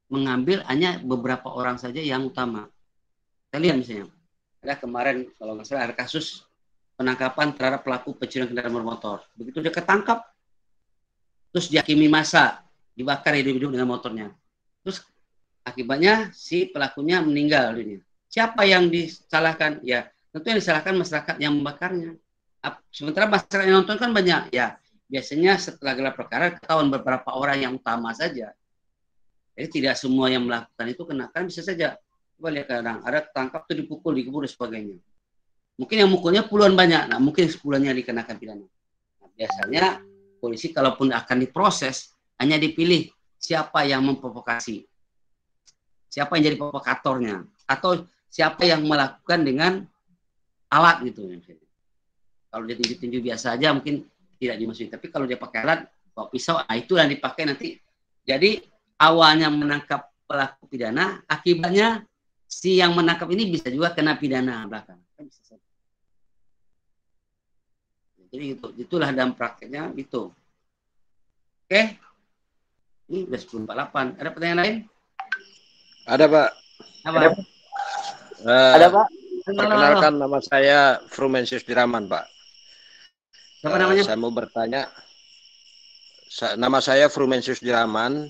mengambil hanya beberapa orang saja yang utama. Kita lihat misalnya, ada kemarin kalau nggak salah ada kasus penangkapan terhadap pelaku pencurian kendaraan bermotor. Begitu dia ketangkap, terus dihakimi massa, dibakar hidup-hidup dengan motornya. Terus akibatnya si pelakunya meninggal dunia. Siapa yang disalahkan? Ya, tentu yang disalahkan masyarakat yang membakarnya. Sementara masyarakat yang nonton kan banyak. Ya, biasanya setelah gelar perkara ketahuan beberapa orang yang utama saja. Jadi tidak semua yang melakukan itu kenakan, bisa saja. Coba lihat kadang ada tangkap tuh dipukul, dikebur dan sebagainya. Mungkin yang mukulnya puluhan banyak, nah mungkin 10-nya dikenakan pidana. Nah, biasanya polisi kalaupun akan diproses hanya dipilih siapa yang memprovokasi, siapa yang jadi provokatornya, atau siapa yang melakukan dengan alat gitu. Kalau dia tinju-tinju biasa aja mungkin tidak dimasukin, tapi kalau dia pakai alat, bawa pisau, nah itu yang dipakai nanti. Jadi awalnya menangkap pelaku pidana, akibatnya si yang menangkap ini bisa juga kena pidana belakang. Jadi itulah dalam prakteknya itu. Oke. Ini udah 10.48. Ada pertanyaan lain? Ada, Pak. Apa? Ada, Pak. Perkenalkan, nama saya Frumensius Diraman, Pak. Siapa namanya? Saya mau bertanya. Nama saya Frumensius Diraman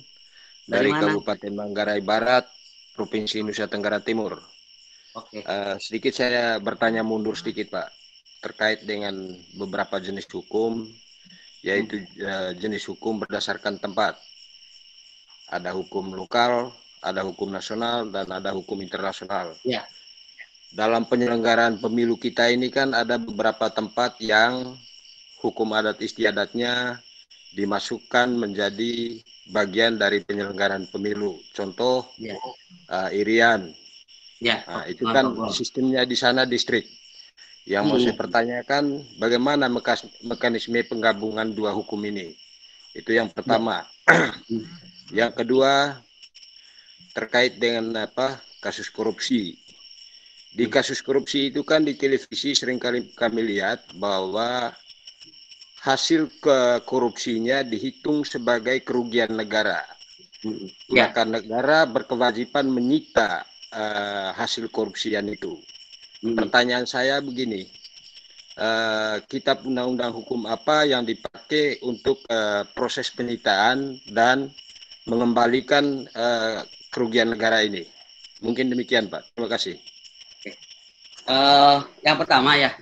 dari Kabupaten Manggarai Barat, Provinsi Nusa Tenggara Timur. Oke. Sedikit saya bertanya mundur sedikit, Pak, terkait dengan beberapa jenis hukum, yaitu jenis hukum berdasarkan tempat. Ada hukum lokal, ada hukum nasional, dan ada hukum internasional. Ya. Dalam penyelenggaraan pemilu kita ini kan ada beberapa tempat yang hukum adat istiadatnya dimasukkan menjadi bagian dari penyelenggaraan pemilu. Contoh, Irian. Ya. Nah, itu kan sistemnya di sana distrik. Yang mau saya pertanyakan, bagaimana mekanisme penggabungan dua hukum ini? Itu yang pertama. Yang kedua, terkait dengan kasus korupsi. Di kasus korupsi itu kan di televisi seringkali kami lihat bahwa hasil korupsinya dihitung sebagai kerugian negara. Maka negara berkewajiban menyita hasil korupsian itu. Pertanyaan saya begini, kitab undang-undang hukum apa yang dipakai untuk proses penyitaan dan mengembalikan kerugian negara ini? Mungkin demikian, Pak. Terima kasih. Yang pertama ya,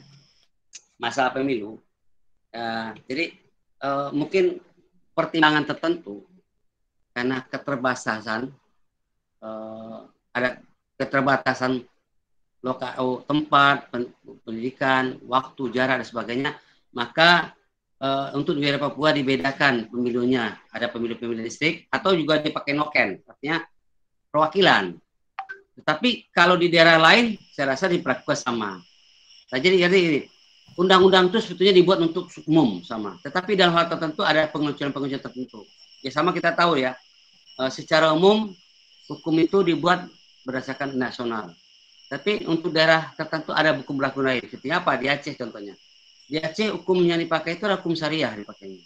masalah pemilu. Jadi mungkin pertimbangan tertentu karena keterbatasan, ada keterbatasan lokal, tempat, pendidikan, waktu, jarak dan sebagainya, maka untuk di daerah Papua dibedakan pemilunya, ada pemilu-pemilu distrik atau juga dipakai noken, artinya perwakilan. Tetapi kalau di daerah lain, saya rasa diperlakukan sama. Nah, jadi undang-undang itu sebetulnya dibuat untuk umum sama, tetapi dalam hal tertentu ada pengecualian-pengecualian tertentu. Ya sama kita tahu ya, secara umum hukum itu dibuat berdasarkan nasional. Tapi untuk daerah tertentu ada hukum berlaku lain. Seperti apa? Di Aceh contohnya. Di Aceh hukum yang dipakai itu adalah hukum syariah dipakainya.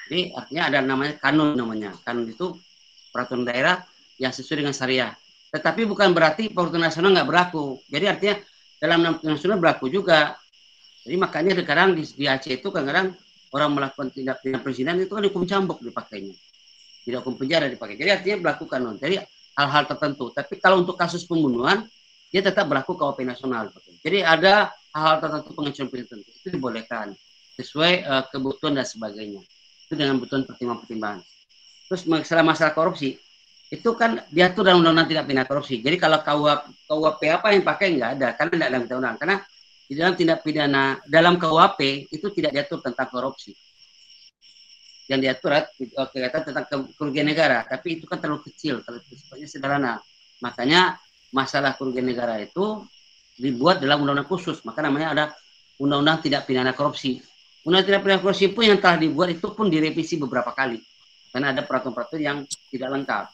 Jadi artinya ada namanya kanun namanya. Kanun itu peraturan daerah yang sesuai dengan syariah. Tetapi bukan berarti peraturan nasional nggak berlaku. Jadi artinya dalam nasional berlaku juga. Jadi makanya sekarang di Aceh itu kadang-kadang orang melakukan tindak pidana perizinan itu kan hukum cambuk dipakainya. Tidak hukum penjara dipakai. Jadi artinya berlaku kanun. Jadi hal-hal tertentu. Tapi kalau untuk kasus pembunuhan dia tetap berlaku KUHP nasional. Jadi ada hal-hal tertentu pengecualian tertentu itu dibolehkan sesuai kebutuhan dan sebagainya. Itu dengan kebutuhan pertimbangan-pertimbangan. Terus masalah korupsi itu kan diatur dalam undang-undang tindak pidana korupsi. Jadi kalau KUHP apa yang pakai nggak ada karena tidak dalam undang-undang. Karena di dalam tindak pidana dalam KUHP itu tidak diatur tentang korupsi. Yang diatur tentang kerugian negara, tapi itu kan terlalu kecil, terlalu sifatnya sederhana. Makanya masalah kerugian negara itu dibuat dalam undang-undang khusus, maka namanya ada undang-undang tindak pidana korupsi. Undang-undang tindak pidana korupsi pun yang telah dibuat itu pun direvisi beberapa kali karena ada peraturan-peraturan yang tidak lengkap.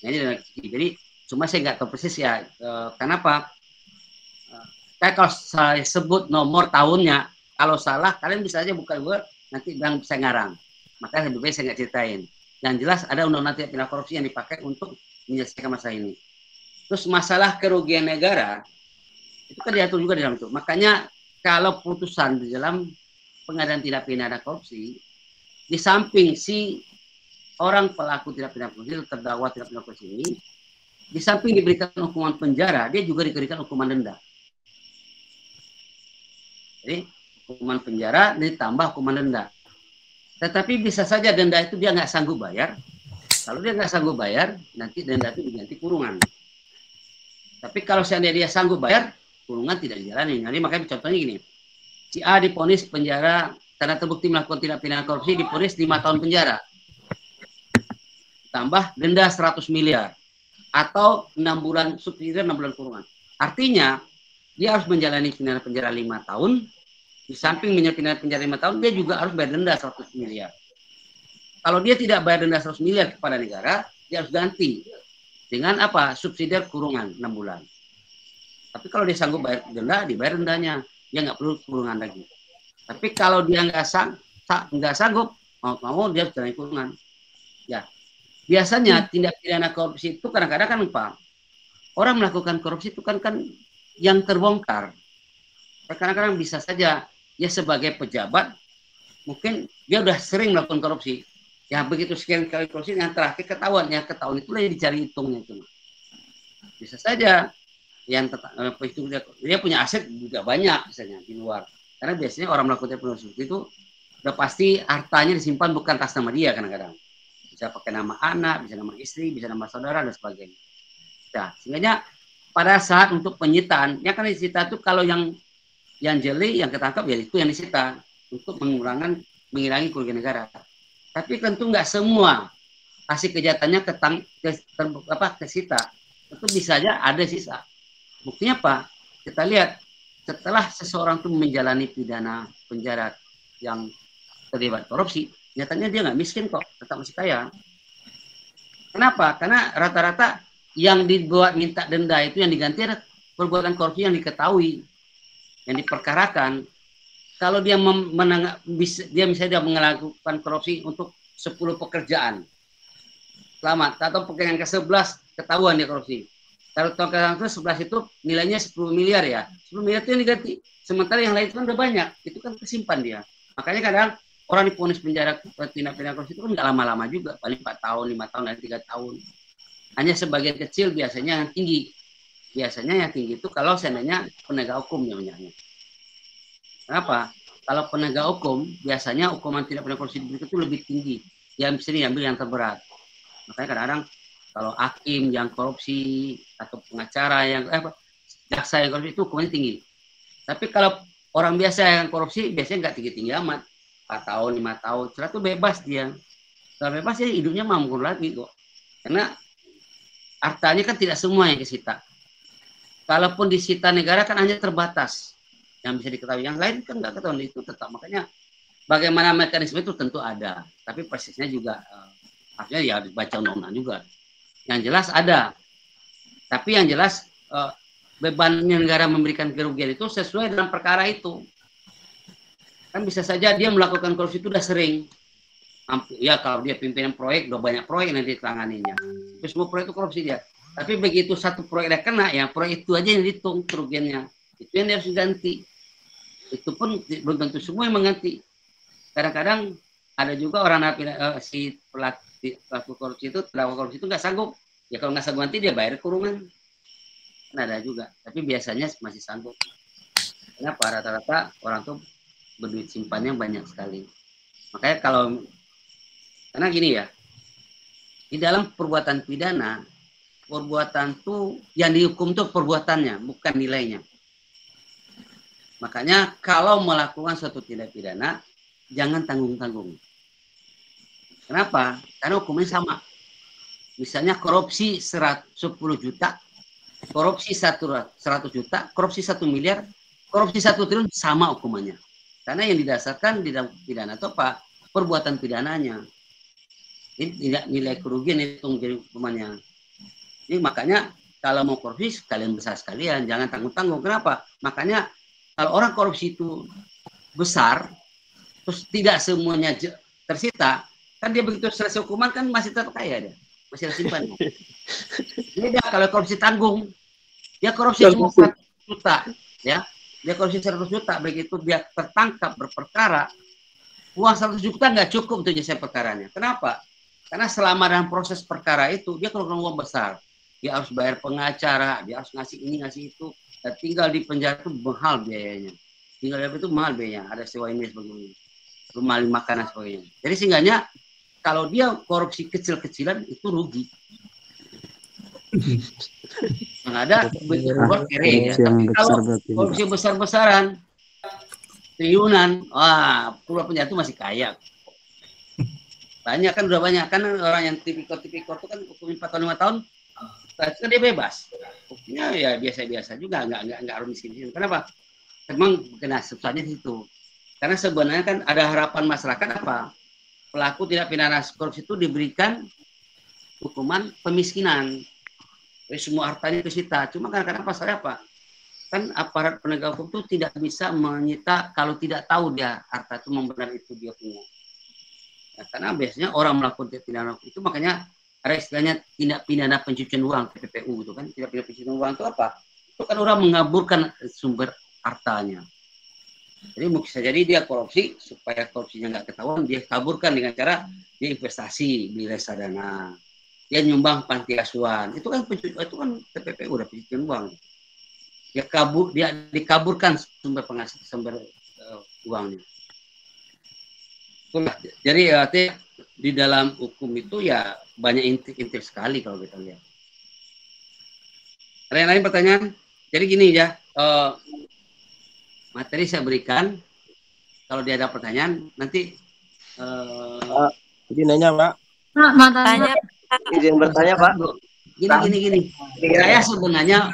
Jadi cuma saya nggak tahu persis ya kenapa. Saya kalau saya sebut nomor tahunnya, kalau salah kalian bisa aja buka Google nanti bilang bisa ngarang. Makanya lebih baik saya nggak ceritain. Yang jelas ada undang-undang tindak pidana korupsi yang dipakai untuk menyelesaikan masalah ini. Terus masalah kerugian negara itu kan diatur juga di dalam itu. Makanya kalau putusan di dalam pengadilan tindak pidana korupsi, di samping si orang pelaku tindak pidana korupsi, terdakwa tindak pidana korupsi ini, di samping diberikan hukuman penjara, dia juga diberikan hukuman denda. Jadi hukuman penjara ditambah hukuman denda. Tetapi bisa saja denda itu dia nggak sanggup bayar. Kalau dia nggak sanggup bayar, nanti denda itu diganti kurungan. Tapi kalau seandainya dia sanggup bayar, kurungan tidak dijalani. Jadi makanya contohnya gini, si A diponis penjara karena terbukti melakukan tindak pidana korupsi, diponis 5 tahun penjara. Tambah denda 100 miliar. Atau 6 bulan subsidi, 6 bulan kurungan. Artinya, dia harus menjalani pidana penjara 5 tahun, di samping pidana penjara 5 tahun, dia juga harus bayar denda 100 miliar. Kalau dia tidak bayar denda 100 miliar kepada negara, dia harus ganti. Dengan apa? Subsidi kurungan 6 bulan. Tapi kalau dia sanggup bayar denda, dibayar dendanya. Dia nggak perlu kurungan lagi. Tapi kalau dia nggak sanggup, mau dia harus jalani kurungan. Ya, biasanya tindak pidana korupsi itu kadang-kadang kan Pak, orang melakukan korupsi itu kan yang terbongkar. Kadang-kadang bisa saja ya sebagai pejabat, mungkin dia udah sering melakukan korupsi. Ya begitu sekian kali korupsi yang terakhir ketahuan itulah yang dicari hitungnya itu. Bisa saja yang itu dia punya aset juga banyak misalnya di luar. Karena biasanya orang melakukan korupsi itu udah pasti hartanya disimpan bukan atas nama dia kadang-kadang. Bisa pakai nama anak, bisa nama istri, bisa nama saudara dan sebagainya. Nah, sehingga pada saat untuk penyitaan, yang kan disita itu kalau yang jeli, yang ketangkap ya itu yang disita untuk mengurangi kerugian negara. Tapi tentu nggak semua hasil kejahatannya kesita. Itu bisa aja ada sisa. Buktinya apa? Kita lihat setelah seseorang itu menjalani pidana penjara yang terlibat korupsi, nyatanya dia nggak miskin kok, tetap masih kaya. Kenapa? Karena rata-rata yang dibuat minta denda itu yang diganti ada perbuatan korupsi yang diketahui, yang diperkarakan. Kalau dia misalnya melakukan korupsi untuk 10 pekerjaan, selamat. Atau pekerjaan ke-11 ketahuan dia korupsi. Kalau pekerjaan ke-11 itu nilainya 10 miliar ya. 10 miliar itu yang diganti. Sementara yang lain itu kan udah banyak. Itu kan tersimpan dia. Makanya kadang orang diponis penjara tindak pidana korupsi itu kan nggak lama-lama juga. Paling 4 tahun, 5 tahun, dan 3 tahun. Hanya sebagian kecil biasanya yang tinggi. Biasanya yang tinggi itu kalau seandainya penegak hukum namanya. Kenapa? Kalau penegak hukum, biasanya hukuman tindak pidana korupsi itu lebih tinggi. Dia bisa diambil yang terberat. Makanya kadang-kadang kalau hakim yang korupsi atau pengacara yang jaksa yang korupsi itu hukumannya tinggi. Tapi kalau orang biasa yang korupsi biasanya nggak tinggi-tinggi amat. 4 tahun, 5 tahun, setelah itu bebas dia. Setelah bebas dia hidupnya mampu lagi kok. Karena hartanya kan tidak semua yang disita. Kalaupun disita negara kan hanya terbatas. Yang bisa diketahui, yang lain kan nggak ketahuan itu tetap. Makanya bagaimana mekanisme itu tentu ada, tapi persisnya juga harusnya ya dibaca undang-undang juga. Yang jelas ada, tapi yang jelas bebannya negara memberikan kerugian itu sesuai dengan perkara itu. Kan bisa saja dia melakukan korupsi itu udah sering, ya kalau dia pimpinan proyek udah banyak proyek yang ditanganinya, itu semua proyek itu korupsi dia. Tapi begitu satu proyek dia kena, ya proyek itu aja yang dihitung kerugiannya. Itu yang dia harus ganti. Itu pun belum tentu semua yang mengganti. Kadang-kadang ada juga orang si pelaku korupsi itu, terdakwa korupsi itu nggak sanggup. Ya kalau nggak sanggup ganti dia bayar kurungan. Kan ada juga. Tapi biasanya masih sanggup. Kenapa? Rata-rata orang tuh berduit simpannya banyak sekali. Makanya karena gini ya, di dalam perbuatan pidana, perbuatan tuh yang dihukum tuh perbuatannya, bukan nilainya. Makanya kalau melakukan suatu tindak pidana, jangan tanggung-tanggung. Kenapa? Karena hukumnya sama. Misalnya korupsi 10 juta, korupsi 100 juta, korupsi 1 miliar, korupsi 1 triliun sama hukumannya. Karena yang didasarkan di dalam pidana itu apa? Perbuatan pidananya. Ini tidak nilai kerugian itu menjadi hukumannya. Ini makanya kalau mau korupsi kalian besar sekalian, jangan tanggung-tanggung. Kenapa? Makanya kalau orang korupsi itu besar, terus tidak semuanya tersita, kan dia begitu selesai hukuman kan masih tetap kaya dia, masih tersimpan. Beda kalau korupsi tanggung, dia korupsi cuma 100 juta, ya, dia korupsi 100 juta, begitu dia tertangkap berperkara, uang 100 juta nggak cukup untuk selesai perkaranya. Kenapa? Karena selama dalam proses perkara itu dia keluar uang besar. dia harus bayar pengacara, dia harus ngasih ini ngasih itu. Dan tinggal di penjara itu mahal biayanya. Tinggal di itu mahal biayanya. Ada sewa ini sebagainya, rumah makan dan sebagainya. Jadi seenggaknya kalau dia korupsi kecil-kecilan itu rugi. Yang ada buat kere ya. Tapi kalau korupsi besar-besaran, triliunan, wah, pulau penjara itu masih kaya. Banyak kan, udah banyak kan orang yang tipikor itu kan hukum 4 tahun 5 tahun, kan dia bebas. Hukumnya ya biasa-biasa juga, nggak harus miskin. Kenapa? Memang kena substansinya di situ. Karena sebenarnya kan ada harapan masyarakat apa? Pelaku tindak pidana korupsi itu diberikan hukuman pemiskinan. Jadi semua hartanya disita. Cuma kadang-kadang pasalnya apa? Kan aparat penegak hukum itu tidak bisa menyita kalau tidak tahu dia harta itu membenar itu dia punya. Ya, karena biasanya orang melakukan tindak pidana itu makanya ada istilahnya tindak pidana pencucian uang TPPU itu kan. Tindak pidana pencucian uang itu apa? Itu kan orang mengaburkan sumber hartanya. Jadi mungkin saja dia korupsi supaya korupsinya nggak ketahuan, dia kaburkan dengan cara dia investasi beli reksadana, dia nyumbang panti asuhan. Itu kan TPPU udah pencucian uang. Dia dikaburkan sumber uangnya. Jadi artinya di dalam hukum itu ya banyak intik sekali kalau kita lihat. Ada yang lain pertanyaan? Jadi gini ya, materi saya berikan. Kalau dia ada pertanyaan nanti. Izin nanya Pak. Tanya. Izin bertanya Pak. Gini. Saya sebenarnya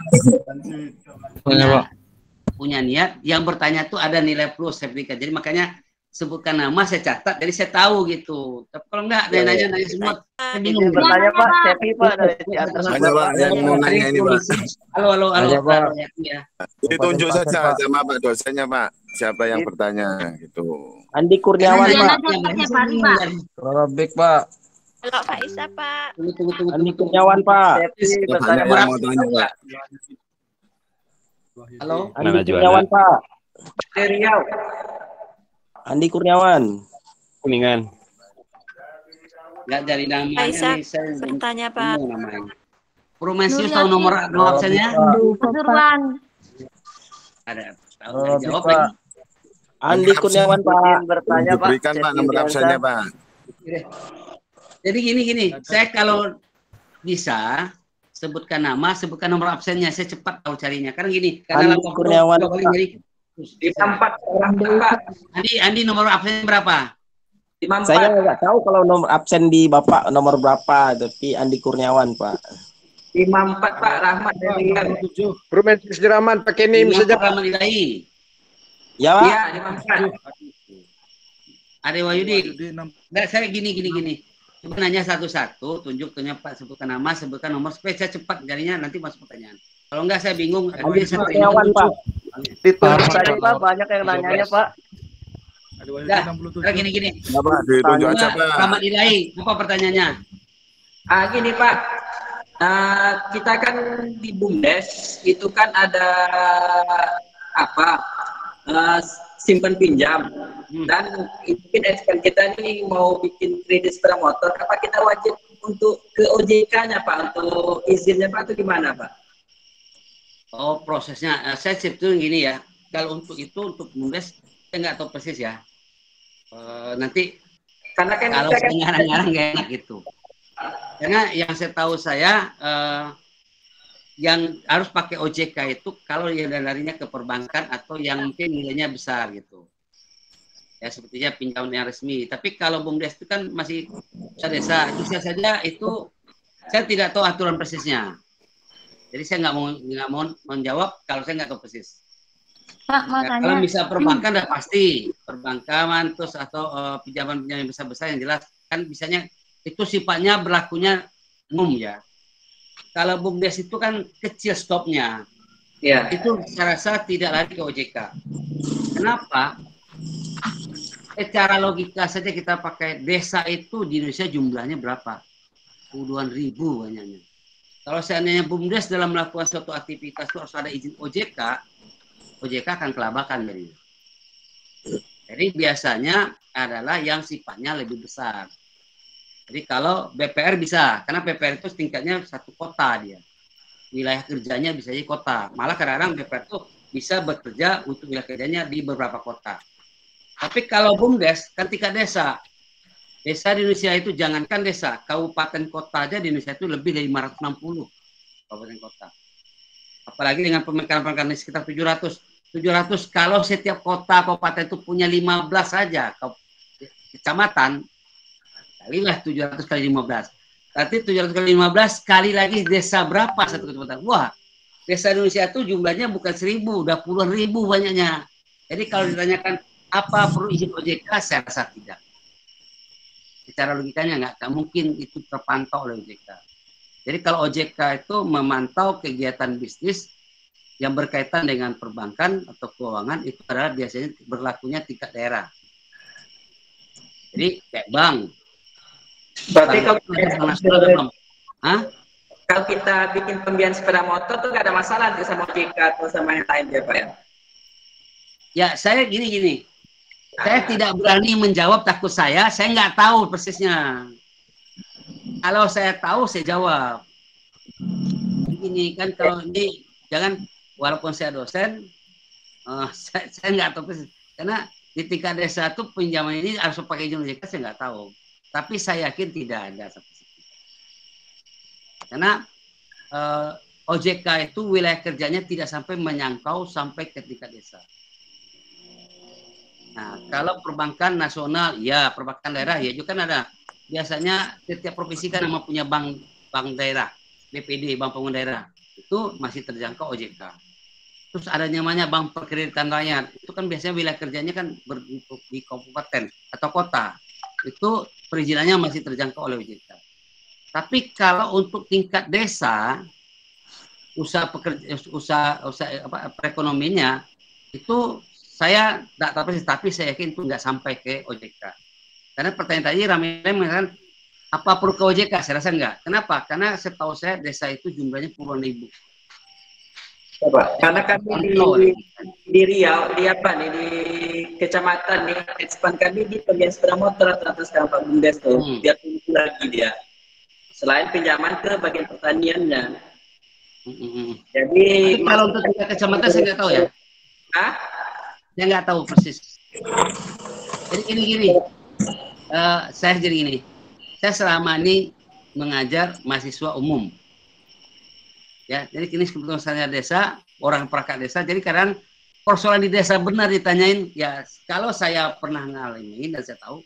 punya niat yang bertanya tuh ada nilai plus sertifikat. Jadi makanya sebutkan nama saya catat. Jadi saya tahu gitu. Tapi kalau enggak nanya semua. Izin bertanya Pak. Cepi Pak dari atas. Ada Pak yang mau nanya ini Pak. Halo. Ya. Ditunjuk saja sama Pak dosennya Pak. Siapa yang bertanya gitu. Andi Kurniawan Pak. Robek Pak. Halo Pak Isa Pak. Tunggu. Andi Kurniawan Pak. Bertanya Pak. Mau tanya Pak. Halo. Andi Kurniawan Pak. Dari Riau. Andi Kurniawan. Kuningan. Enggak dari namanya Pak Isa nih saya bertanya Pak. Promesius tahu nomor absennya? Pasuruan. Ada. Tahu jawab lagi. Andi Kurniawan Pak. Bertanya Pak. Berikan Pak nomor absennya Pak. Jadi gini, saya kalau bisa sebutkan nama, sebutkan nomor absennya, saya cepat tahu carinya. Karena gini, karena Andi Kurniawan di tempat orang Bapak. Andi nomor absen berapa? Saya nggak tahu kalau nomor absen di Bapak nomor berapa, tapi Andi Kurniawan Pak. 54 Pak Rahmat dari Riau. Promesius Rahman pakai NIM saja Pak. Ya Pak. Iya, 54. Ada Wahyudi. Nggak, saya gini. Coba nanya satu-satu, tunjuknya Pak, sebutkan nama, sebutkan nomor, supaya saya cepat jadinya nanti masuk pertanyaan. Kalau enggak saya bingung. Andi Kurniawan Pak. Ditunjuk saja Pak, banyak yang nanyanya Pak. Nah, gini. Pak, ditunjuk aja Pak. Rahmat Ilahi, apa pertanyaannya? Gini Pak, kita kan di BUMDes itu kan ada simpan pinjam dan mungkin expert kita ini mau bikin kredit sepeda motor, apa kita wajib untuk ke OJK-nya Pak, untuk izinnya Pak, itu gimana Pak? Oh, prosesnya saya sebetulnya gini ya, kalau untuk BUMDes saya nggak tahu persis ya. Nanti karena kan kalau saya ngarang-ngarang nggak enak gitu. Karena yang saya tahu yang harus pakai OJK itu kalau yang larinya ke perbankan atau yang mungkin nilainya besar gitu. Ya sepertinya pinjaman yang resmi. Tapi kalau BUMDes itu kan masih desa, bisa saja itu saya tidak tahu aturan persisnya. Jadi saya nggak mau menjawab kalau saya nggak tahu persis. Pak, mau tanya. Kalau bisa perbankan udah pasti perbankan terus atau pinjaman yang besar-besar yang jelas kan bisanya itu sifatnya berlakunya umum ya. Kalau BUMDes itu kan kecil stopnya, ya. Itu saya rasa tidak lari ke OJK. Kenapa? Secara logika saja kita pakai desa itu di Indonesia jumlahnya berapa? Puluhan ribu banyaknya. Kalau seandainya BUMDes dalam melakukan suatu aktivitas itu harus ada izin OJK, OJK akan kelabakan jadinya. Jadi biasanya adalah yang sifatnya lebih besar. Jadi kalau BPR bisa, karena BPR itu tingkatnya satu kota dia. wilayah kerjanya bisa di kota. Malah kadang-kadang DPR itu bisa bekerja untuk wilayah kerjanya di beberapa kota. Tapi kalau BUMDes kan tingkat desa. Desa di Indonesia itu jangankan desa, kabupaten kota aja di Indonesia itu lebih dari 560 kabupaten kota. Apalagi dengan pemekaran-pemekaran di sekitar 700. 700 kalau setiap kota kabupaten itu punya 15 saja kecamatan, kalilah 700 kali 15. Berarti 700 kali 15 kali lagi desa berapa satu kecamatan? Wah, desa Indonesia itu jumlahnya bukan 1000, udah puluhan ribu banyaknya. Jadi kalau ditanyakan apa perlu izin OJK, saya rasa tidak. Secara logikanya nggak mungkin itu terpantau oleh OJK. Jadi kalau OJK itu memantau kegiatan bisnis yang berkaitan dengan perbankan atau keuangan itu adalah biasanya berlakunya tingkat daerah. Jadi kayak bank. Berarti kalau kita bikin pembiayaan sepeda motor tuh nggak ada masalah sama OJK atau sama yang lain ya Pak ya? Ya saya gini. Saya tidak berani menjawab, takut saya nggak tahu persisnya. Kalau saya tahu, saya jawab. Begini kan, kalau ini jangan, walaupun saya dosen, saya nggak tahu persis. Karena di tingkat desa itu pinjaman ini harus pakai izin OJK, saya nggak tahu. Tapi saya yakin tidak ada. Karena OJK itu wilayah kerjanya tidak sampai menyangkau sampai ke tingkat desa. Nah, kalau perbankan nasional, ya perbankan daerah, ya juga kan ada. Biasanya setiap provinsi kan memang punya bank daerah, BPD, bank pembangunan daerah. Itu masih terjangkau OJK. Terus ada namanya bank perkreditan rakyat. Itu kan biasanya wilayah kerjanya kan di kabupaten atau kota. Itu perizinannya masih terjangkau oleh OJK. Tapi kalau untuk tingkat desa, usaha perekonomiannya itu saya tidak tahu persis, tapi saya yakin itu nggak sampai ke OJK. Karena pertanyaan tadi ramai mengatakan apa perlu ke OJK? Saya rasa enggak. Kenapa? Karena setahu saya desa itu jumlahnya puluhan ribu. Karena kami di Riau, di kecamatan nih, ekspan kami di pembiayaan sepeda motor atau sekarang Pak BUMDes tuh, dia tunggu lagi dia. Selain pinjaman ke bagian pertaniannya. Jadi kalau untuk tingkat kecamatan saya nggak tahu ya. Saya nggak tahu persis. Jadi gini. Saya jadi gini. Saya selama ini mengajar mahasiswa umum. Ya, jadi kini kebetulan saya desa, orang perangkat desa. Jadi kadang persoalan di desa benar ditanyain. Ya, kalau saya pernah ngalamin dan saya tahu,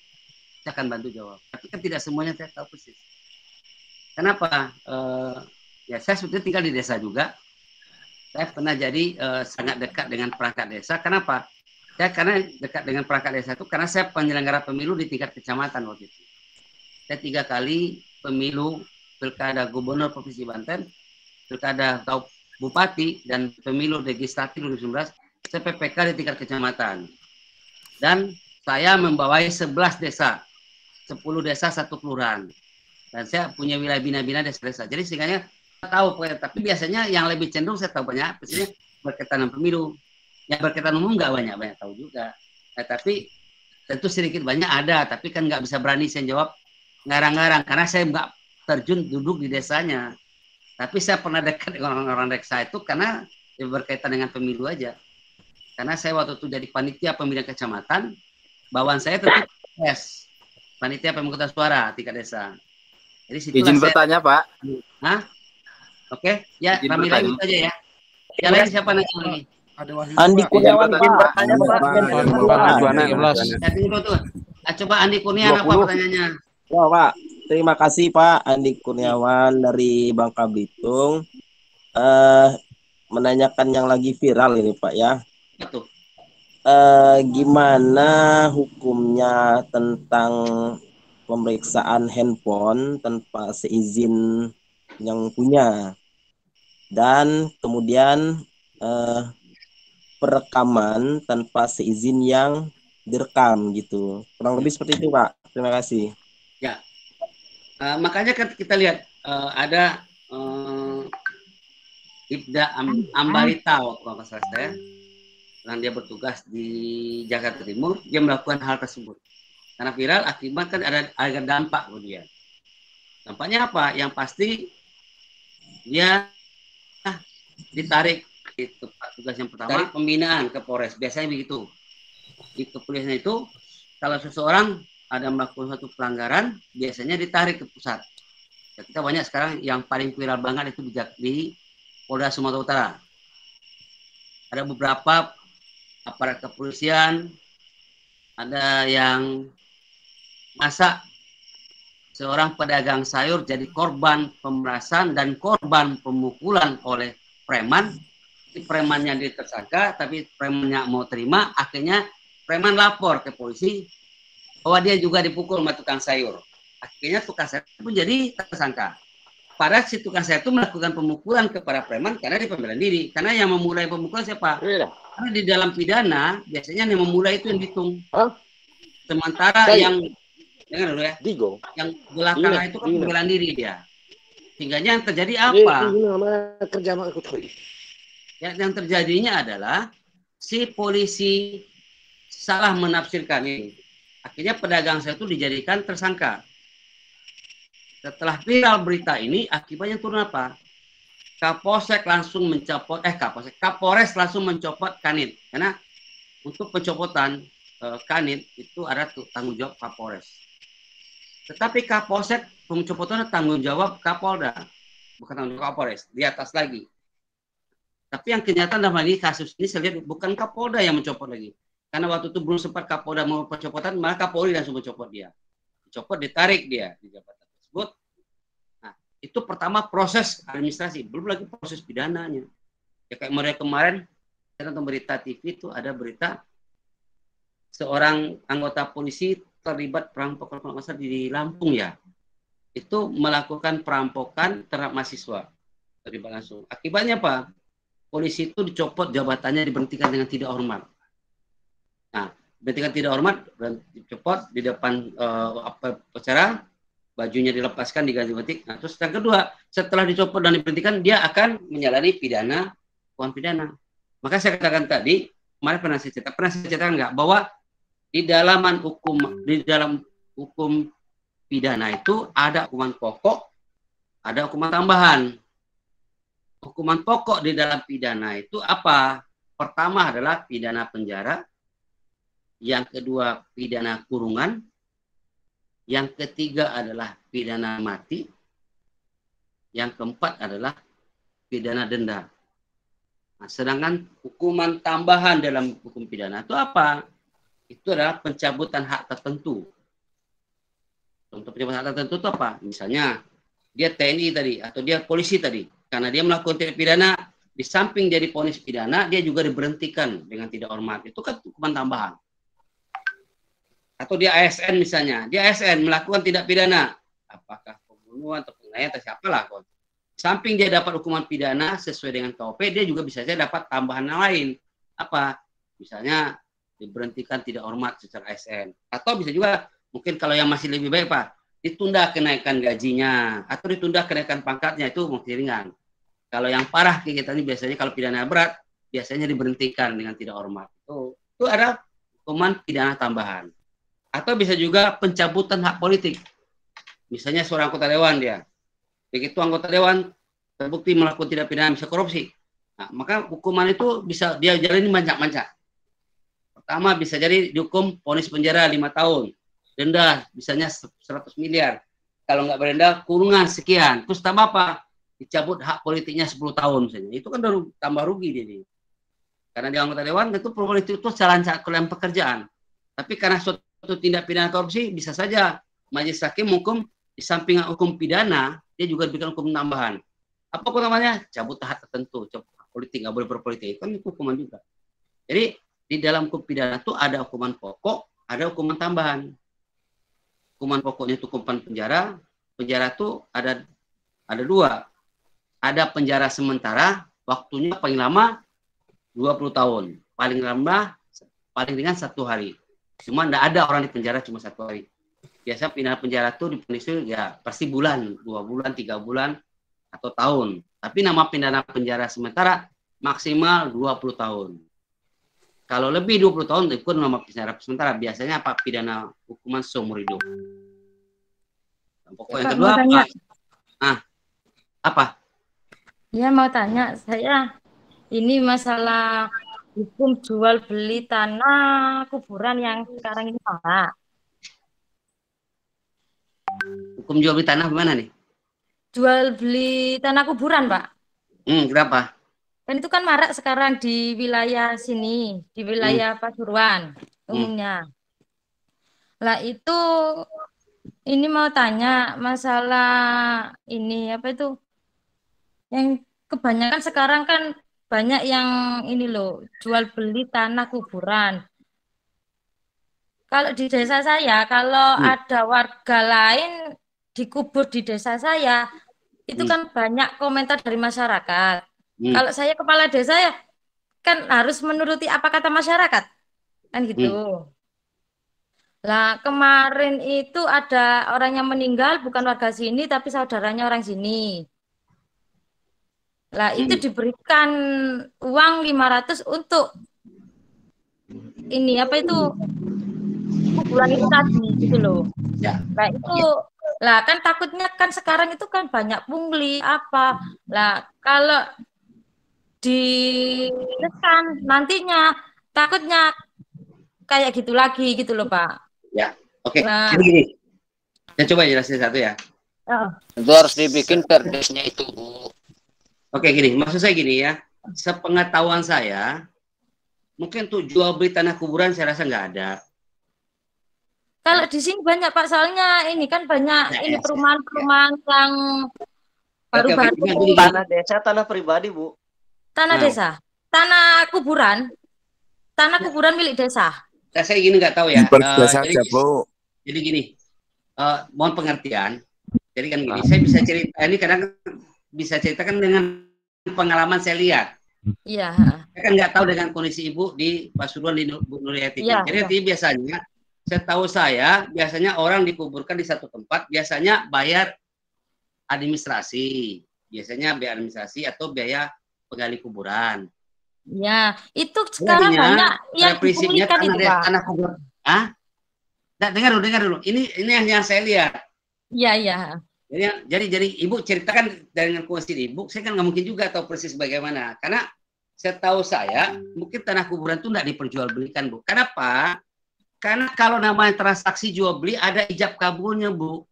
saya akan bantu jawab. Tapi kan tidak semuanya saya tahu persis. Kenapa? Ya, saya sebetulnya tinggal di desa juga. Saya pernah jadi sangat dekat dengan perangkat desa. Kenapa? Karena dekat dengan perangkat desa itu karena saya penyelenggara pemilu di tingkat kecamatan waktu itu. Saya 3 kali pemilu pilkada gubernur Provinsi Banten, pilkada bupati, dan pemilu legislatif 2019, saya PPK di tingkat kecamatan. Dan saya membawai 11 desa, 10 desa, 1 kelurahan. Dan saya punya wilayah bina-bina desa-desa. Jadi sehingga tahu, tapi biasanya yang lebih cenderung saya tahu banyak, biasanya berkaitan dengan pemilu. Yang berkaitan umum nggak banyak tahu juga. Tapi tentu sedikit banyak ada, tapi kan nggak bisa berani saya jawab ngarang-ngarang karena saya nggak terjun duduk di desanya. Tapi saya pernah dekat dengan orang-orang desa itu karena berkaitan dengan pemilu aja. Karena saya waktu itu jadi panitia pemilihan kecamatan, bawaan saya tentu panitia pemungutan suara tingkat desa. Jadi izin bertanya Pak. Oke, ya kami lagi aja ya. Yang lain siapa nanya lagi? Andi Kurniawan Pak. Coba Andi Kurniawan apa pertanyaannya? Ya Pak, terima kasih Pak Andi Kurniawan dari Bangka Belitung. Menanyakan yang lagi viral ini Pak ya. Betul. Gimana hukumnya tentang pemeriksaan handphone tanpa seizin yang punya, dan kemudian perekaman tanpa seizin yang direkam gitu. Kurang lebih seperti itu Pak. Terima kasih. Ya, makanya kan kita lihat ada Ibda Ambarita kalau salah saya, yang dia bertugas di Jakarta Timur, dia melakukan hal tersebut. Karena viral akibat kan ada dampak buat dia. Dampaknya apa? Yang pasti dia ditarik. Itu tugas yang pertama. Dari pembinaan ke Polres. Biasanya begitu. Di kepolisian itu, kalau seseorang ada melakukan suatu pelanggaran, biasanya ditarik ke pusat. Ya, kita banyak sekarang yang paling viral banget itu di Polda Sumatera Utara. Ada beberapa aparat kepolisian, ada yang masa seorang pedagang sayur jadi korban pemerasan dan korban pemukulan oleh preman. Premannya ditersangka, tapi premannya mau terima, akhirnya preman lapor ke polisi bahwa dia juga dipukul sama tukang sayur. Akhirnya tukang sayur pun jadi tersangka. Padahal si tukang sayur itu melakukan pemukulan kepada preman karena dia pembelaan diri. Karena yang memulai pemukulan siapa? Karena di dalam pidana biasanya yang memulai itu yang dihitung. Sementara yang dengar dulu ya, yang belakangan itu kan pembelaan diri dia. Sehingga yang terjadi apa? Yang terjadinya adalah si polisi salah menafsirkan ini. Akhirnya pedagang saya itu dijadikan tersangka. Setelah viral berita ini, akibatnya turun apa? Kapolsek langsung mencopot, Kapolres langsung mencopot Kanit. Karena untuk pencopotan Kanit itu ada tanggung jawab Kapolres. Tetapi Kapolsek pencopotannya tanggung jawab Kapolda, bukan tanggung jawab Kapolres, di atas lagi. Tapi yang kenyataan dalam hal ini kasus ini saya lihat bukan Kapolda yang mencopot lagi. Karena waktu itu belum sempat Kapolda mau pencopotan, maka Kapolri langsung mencopot dia. Dicopot, ditarik dia di jabatan tersebut. Nah, itu pertama proses administrasi, belum lagi proses pidananya. Ya kayak kemarin, saya nonton berita TV itu ada berita seorang anggota polisi terlibat perampokan di Lampung ya. Itu melakukan perampokan terhadap mahasiswa. Terlibat langsung. Akibatnya apa? Polisi itu dicopot jabatannya, diberhentikan dengan tidak hormat. Nah, diberhentikan tidak hormat dan dicopot di depan acara, bajunya dilepaskan, diganti-ganti. Nah, terus yang kedua, setelah dicopot dan diberhentikan, dia akan menjalani pidana, hukuman pidana. Maka saya katakan tadi, kemarin pernah saya ceritakan enggak bahwa di dalam hukum pidana itu ada hukuman pokok, ada hukuman tambahan. Hukuman pokok di dalam pidana itu apa? Pertama adalah pidana penjara, yang kedua pidana kurungan, yang ketiga adalah pidana mati, yang keempat adalah pidana denda. Nah, sedangkan hukuman tambahan dalam hukum pidana itu apa? Itu adalah pencabutan hak tertentu. Contoh pencabutan hak tertentu itu apa? Misalnya dia TNI tadi atau dia polisi tadi. Karena dia melakukan tindak pidana, di samping jadi vonis pidana, dia juga diberhentikan dengan tidak hormat. Itu kan hukuman tambahan. Atau dia ASN misalnya. Dia ASN melakukan tindak pidana. Apakah pembunuhan atau penganiayaan atau siapalah. Samping dia dapat hukuman pidana sesuai dengan KUP, dia juga bisa saja dapat tambahan yang lain. Apa? Misalnya diberhentikan tidak hormat secara ASN. Atau bisa juga, mungkin kalau yang masih lebih baik Pak, ditunda kenaikan gajinya. Atau ditunda kenaikan pangkatnya, itu mungkin ringan. Kalau yang parah kayak kita ini biasanya kalau pidana berat, biasanya diberhentikan dengan tidak hormat. Itu ada hukuman pidana tambahan. Atau bisa juga pencabutan hak politik. Misalnya seorang anggota dewan dia. Begitu anggota dewan terbukti melakukan tindak pidana bisa korupsi. Nah, maka hukuman itu bisa dia jalani macam-macam. Pertama bisa jadi dihukum vonis penjara 5 tahun. Denda misalnya 100 miliar. Kalau nggak berdenda kurungan sekian. Terus tambah apa? Dicabut hak politiknya 10 tahun misalnya. Itu kan baru tambah rugi dia. Karena dia anggota dewan itu politik itu jalan klaim pekerjaan. Tapi karena suatu tindak pidana korupsi bisa saja majelis hakim hukum di samping hukum pidana dia juga diberikan hukum tambahan. Apa hukum namanya? Cabut hak tertentu, cabut hak politik, nggak boleh berpolitik. Kan itu hukuman juga. Jadi di dalam hukum pidana itu ada hukuman pokok, ada hukuman tambahan. Hukuman pokoknya itu hukuman penjara. Penjara itu ada 2. Ada penjara sementara, waktunya paling lama 20 tahun. Paling ringan 1 hari. Cuma tidak ada orang di penjara cuma 1 hari. Biasa pidana penjara itu diponis ya pasti bulan, 2 bulan, 3 bulan, atau tahun. Tapi nama pidana penjara sementara maksimal 20 tahun. Kalau lebih 20 tahun itu nama penjara sementara. Biasanya apa? Pidana hukuman seumur hidup. Pokok yang kedua apa? Apa? Ya mau tanya saya ini masalah hukum jual beli tanah kuburan yang sekarang ini marak. Hukum jual beli tanah gimana nih? Jual beli tanah kuburan, Pak. Kenapa? Kan itu kan marak sekarang di wilayah sini, di wilayah Pasuruan umumnya. Lah itu ini mau tanya masalah ini apa itu? Yang kebanyakan sekarang kan banyak yang ini loh, jual beli tanah kuburan. Kalau di desa saya, kalau ada warga lain dikubur di desa saya, itu kan banyak komentar dari masyarakat. Kalau saya kepala desa ya kan harus menuruti apa kata masyarakat. Kan gitu. Lah kemarin itu ada orang yang meninggal bukan warga sini tapi saudaranya orang sini. Lah itu diberikan uang 500 untuk ini apa itu kuburan itu tadi gitu loh. Nah itu lah kan takutnya kan sekarang itu kan banyak pungli apa. Lah kalau ditekan nantinya takutnya kayak gitu lagi gitu loh Pak. Ya, oke. Nah, Gini. Saya coba jelasin satu ya. Itu harus dibikin perdesnya itu, Bu. Oke, gini. Maksud saya gini ya. Sepengetahuan saya, mungkin untuk jual beli tanah kuburan saya rasa nggak ada. Kalau di sini banyak Pak, soalnya ini kan banyak ini perumahan-perumahan yang baru-baru. Tanah desa, tanah pribadi, Bu. Tanah desa, tanah kuburan milik desa. Saya gini nggak tahu ya. Jadi gini, mohon pengertian. Jadi kan gini, saya bisa cerita ini kadang bisa ceritakan dengan pengalaman saya lihat. Iya. Saya kan nggak tahu dengan kondisi ibu di Pasuruan di Bu Nuriyati. Iya, Jadi biasanya, biasanya orang dikuburkan di satu tempat, biasanya bayar administrasi, atau biaya penggali kuburan. Ya, itu sekarang banyak yang prinsipnya dipulihkan itu, Pak. Tanah kuburan. Nah, dengar dulu. Ini yang saya lihat. Iya. Jadi ibu ceritakan dengan kondisi ibu, saya kan nggak mungkin juga tahu persis bagaimana. Karena setahu saya, mungkin tanah kuburan itu nggak diperjualbelikan, Bu. Kenapa? Karena kalau namanya transaksi jual beli ada ijab kabulnya, Bu.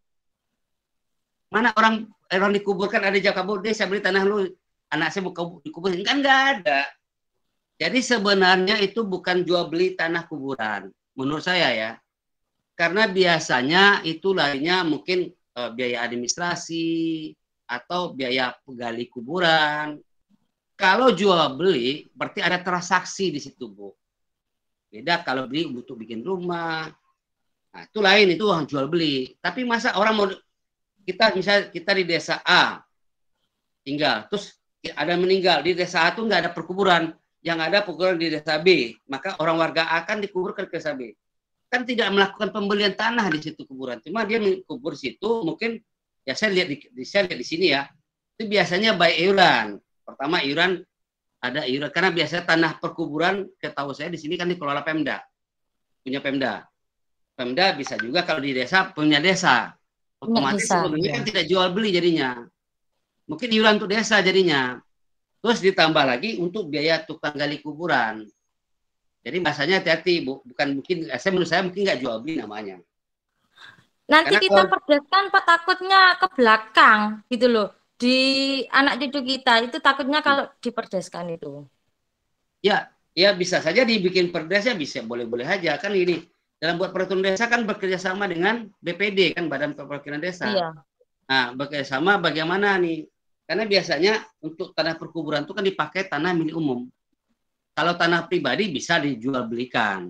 Mana orang dikuburkan ada ijab kabul, dia saya beli tanah lu, anak saya mau dikuburin, kan nggak ada. Jadi sebenarnya itu bukan jual beli tanah kuburan, menurut saya ya. Karena biasanya itu lainnya mungkin biaya administrasi atau biaya penggali kuburan. Kalau jual beli berarti ada transaksi di situ, Bu. Beda kalau beli butuh bikin rumah. Nah, itu lain, itu uang jual beli. Tapi masa orang mau misalnya kita di desa A tinggal, terus ada meninggal di desa A itu nggak ada perkuburan, yang ada perkuburan di desa B, maka orang warga A akan dikuburkan ke desa B. Kan tidak melakukan pembelian tanah di situ kuburan, cuma dia mengkubur situ mungkin ya saya lihat di sini ya, itu biasanya by iuran. Pertama iuran, ada iuran karena biasanya tanah perkuburan setahu saya di sini kan dikelola Pemda, punya Pemda. Pemda bisa juga kalau di desa punya desa, otomatis sebelumnya kan tidak jual beli jadinya, mungkin iuran untuk desa jadinya, terus ditambah lagi untuk biaya tukang gali kuburan. Jadi masanya hati-hati, Bu. Bukan mungkin, menurut saya mungkin nggak jual beli namanya. Nanti karena kita perdeskan Pak, takutnya ke belakang gitu loh. Di anak cucu kita itu takutnya kalau diperdeskan itu. Ya bisa saja dibikin perdesnya, bisa boleh-boleh aja kan ini. Dalam buat peraturan desa kan bekerja sama dengan BPD kan, Badan Perwakilan Desa. Iya. Nah, bekerja sama bagaimana nih? Karena biasanya untuk tanah perkuburan itu kan dipakai tanah milik umum. Kalau tanah pribadi bisa dijual belikan.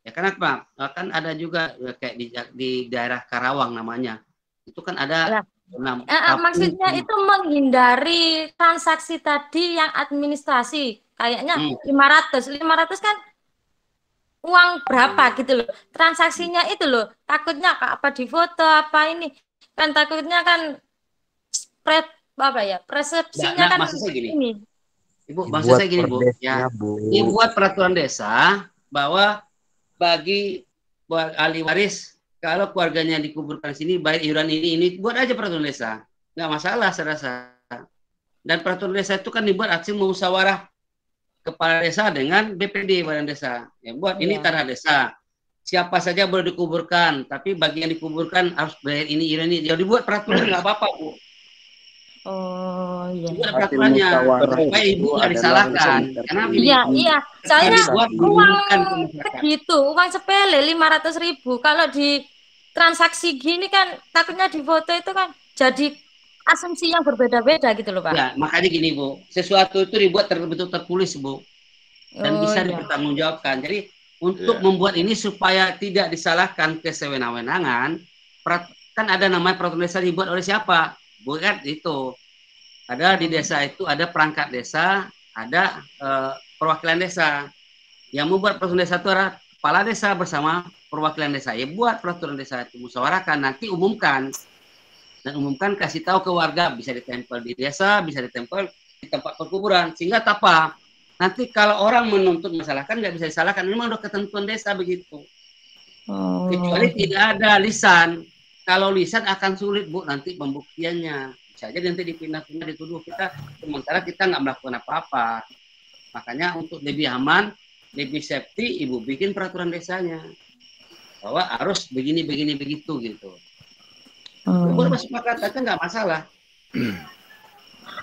Ya kenapa? Kan ada juga kayak di daerah Karawang namanya. Itu kan ada maksudnya itu menghindari transaksi tadi yang administrasi. Kayaknya 500 kan uang berapa gitu loh. Transaksinya itu loh. Takutnya apa di foto apa ini. Kan takutnya kan spread apa ya? Persepsinya kan ini. Ibu, maksud saya gini, Bu. Ya, dibuat peraturan desa bahwa bagi ahli waris kalau keluarganya dikuburkan sini bayar iuran ini buat aja peraturan desa, nggak masalah saya rasa. Dan peraturan desa itu kan dibuat hasil musyawarah kepala desa dengan BPD badan desa. Ya, buat ini tanah desa. Siapa saja boleh dikuburkan, tapi bagi yang dikuburkan harus bayar ini. Jadi dibuat peraturan nggak apa-apa, Bu. Oh iya. Dibuat peraturannya supaya ibu nggak disalahkan. Karena iya. Soalnya uang segitu, uang sepele 500.000. Kalau di transaksi gini kan takutnya di foto itu kan jadi asumsi yang berbeda-beda gitu loh, Pak. Ya, makanya gini, Bu. Sesuatu itu dibuat terbentuk tertulis, Bu. Dan bisa dipertanggungjawabkan. Jadi untuk membuat ini supaya tidak disalahkan kesewenang-wenangan, kan ada namanya peraturan desa dibuat oleh siapa? Bukan itu. Ada di desa itu ada perangkat desa, ada perwakilan desa. Yang membuat peraturan desa itu adalah kepala desa bersama perwakilan desa. Ya buat peraturan desa itu musyawarahkan, nanti umumkan. Dan umumkan kasih tahu ke warga, bisa ditempel di desa, bisa ditempel di tempat perkuburan. Sehingga apa? Nanti kalau orang menuntut masalah kan nggak bisa disalahkan. Memang udah ketentuan desa begitu. Kecuali tidak ada lisan. Kalau lisan akan sulit, Bu, nanti pembuktiannya. Bisa aja nanti dipindah-pindah dituduh kita, sementara kita nggak melakukan apa-apa. Makanya untuk lebih aman, lebih safety, Ibu bikin peraturan desanya. Bahwa harus begini, begitu gitu. Buat masuk kata nggak masalah.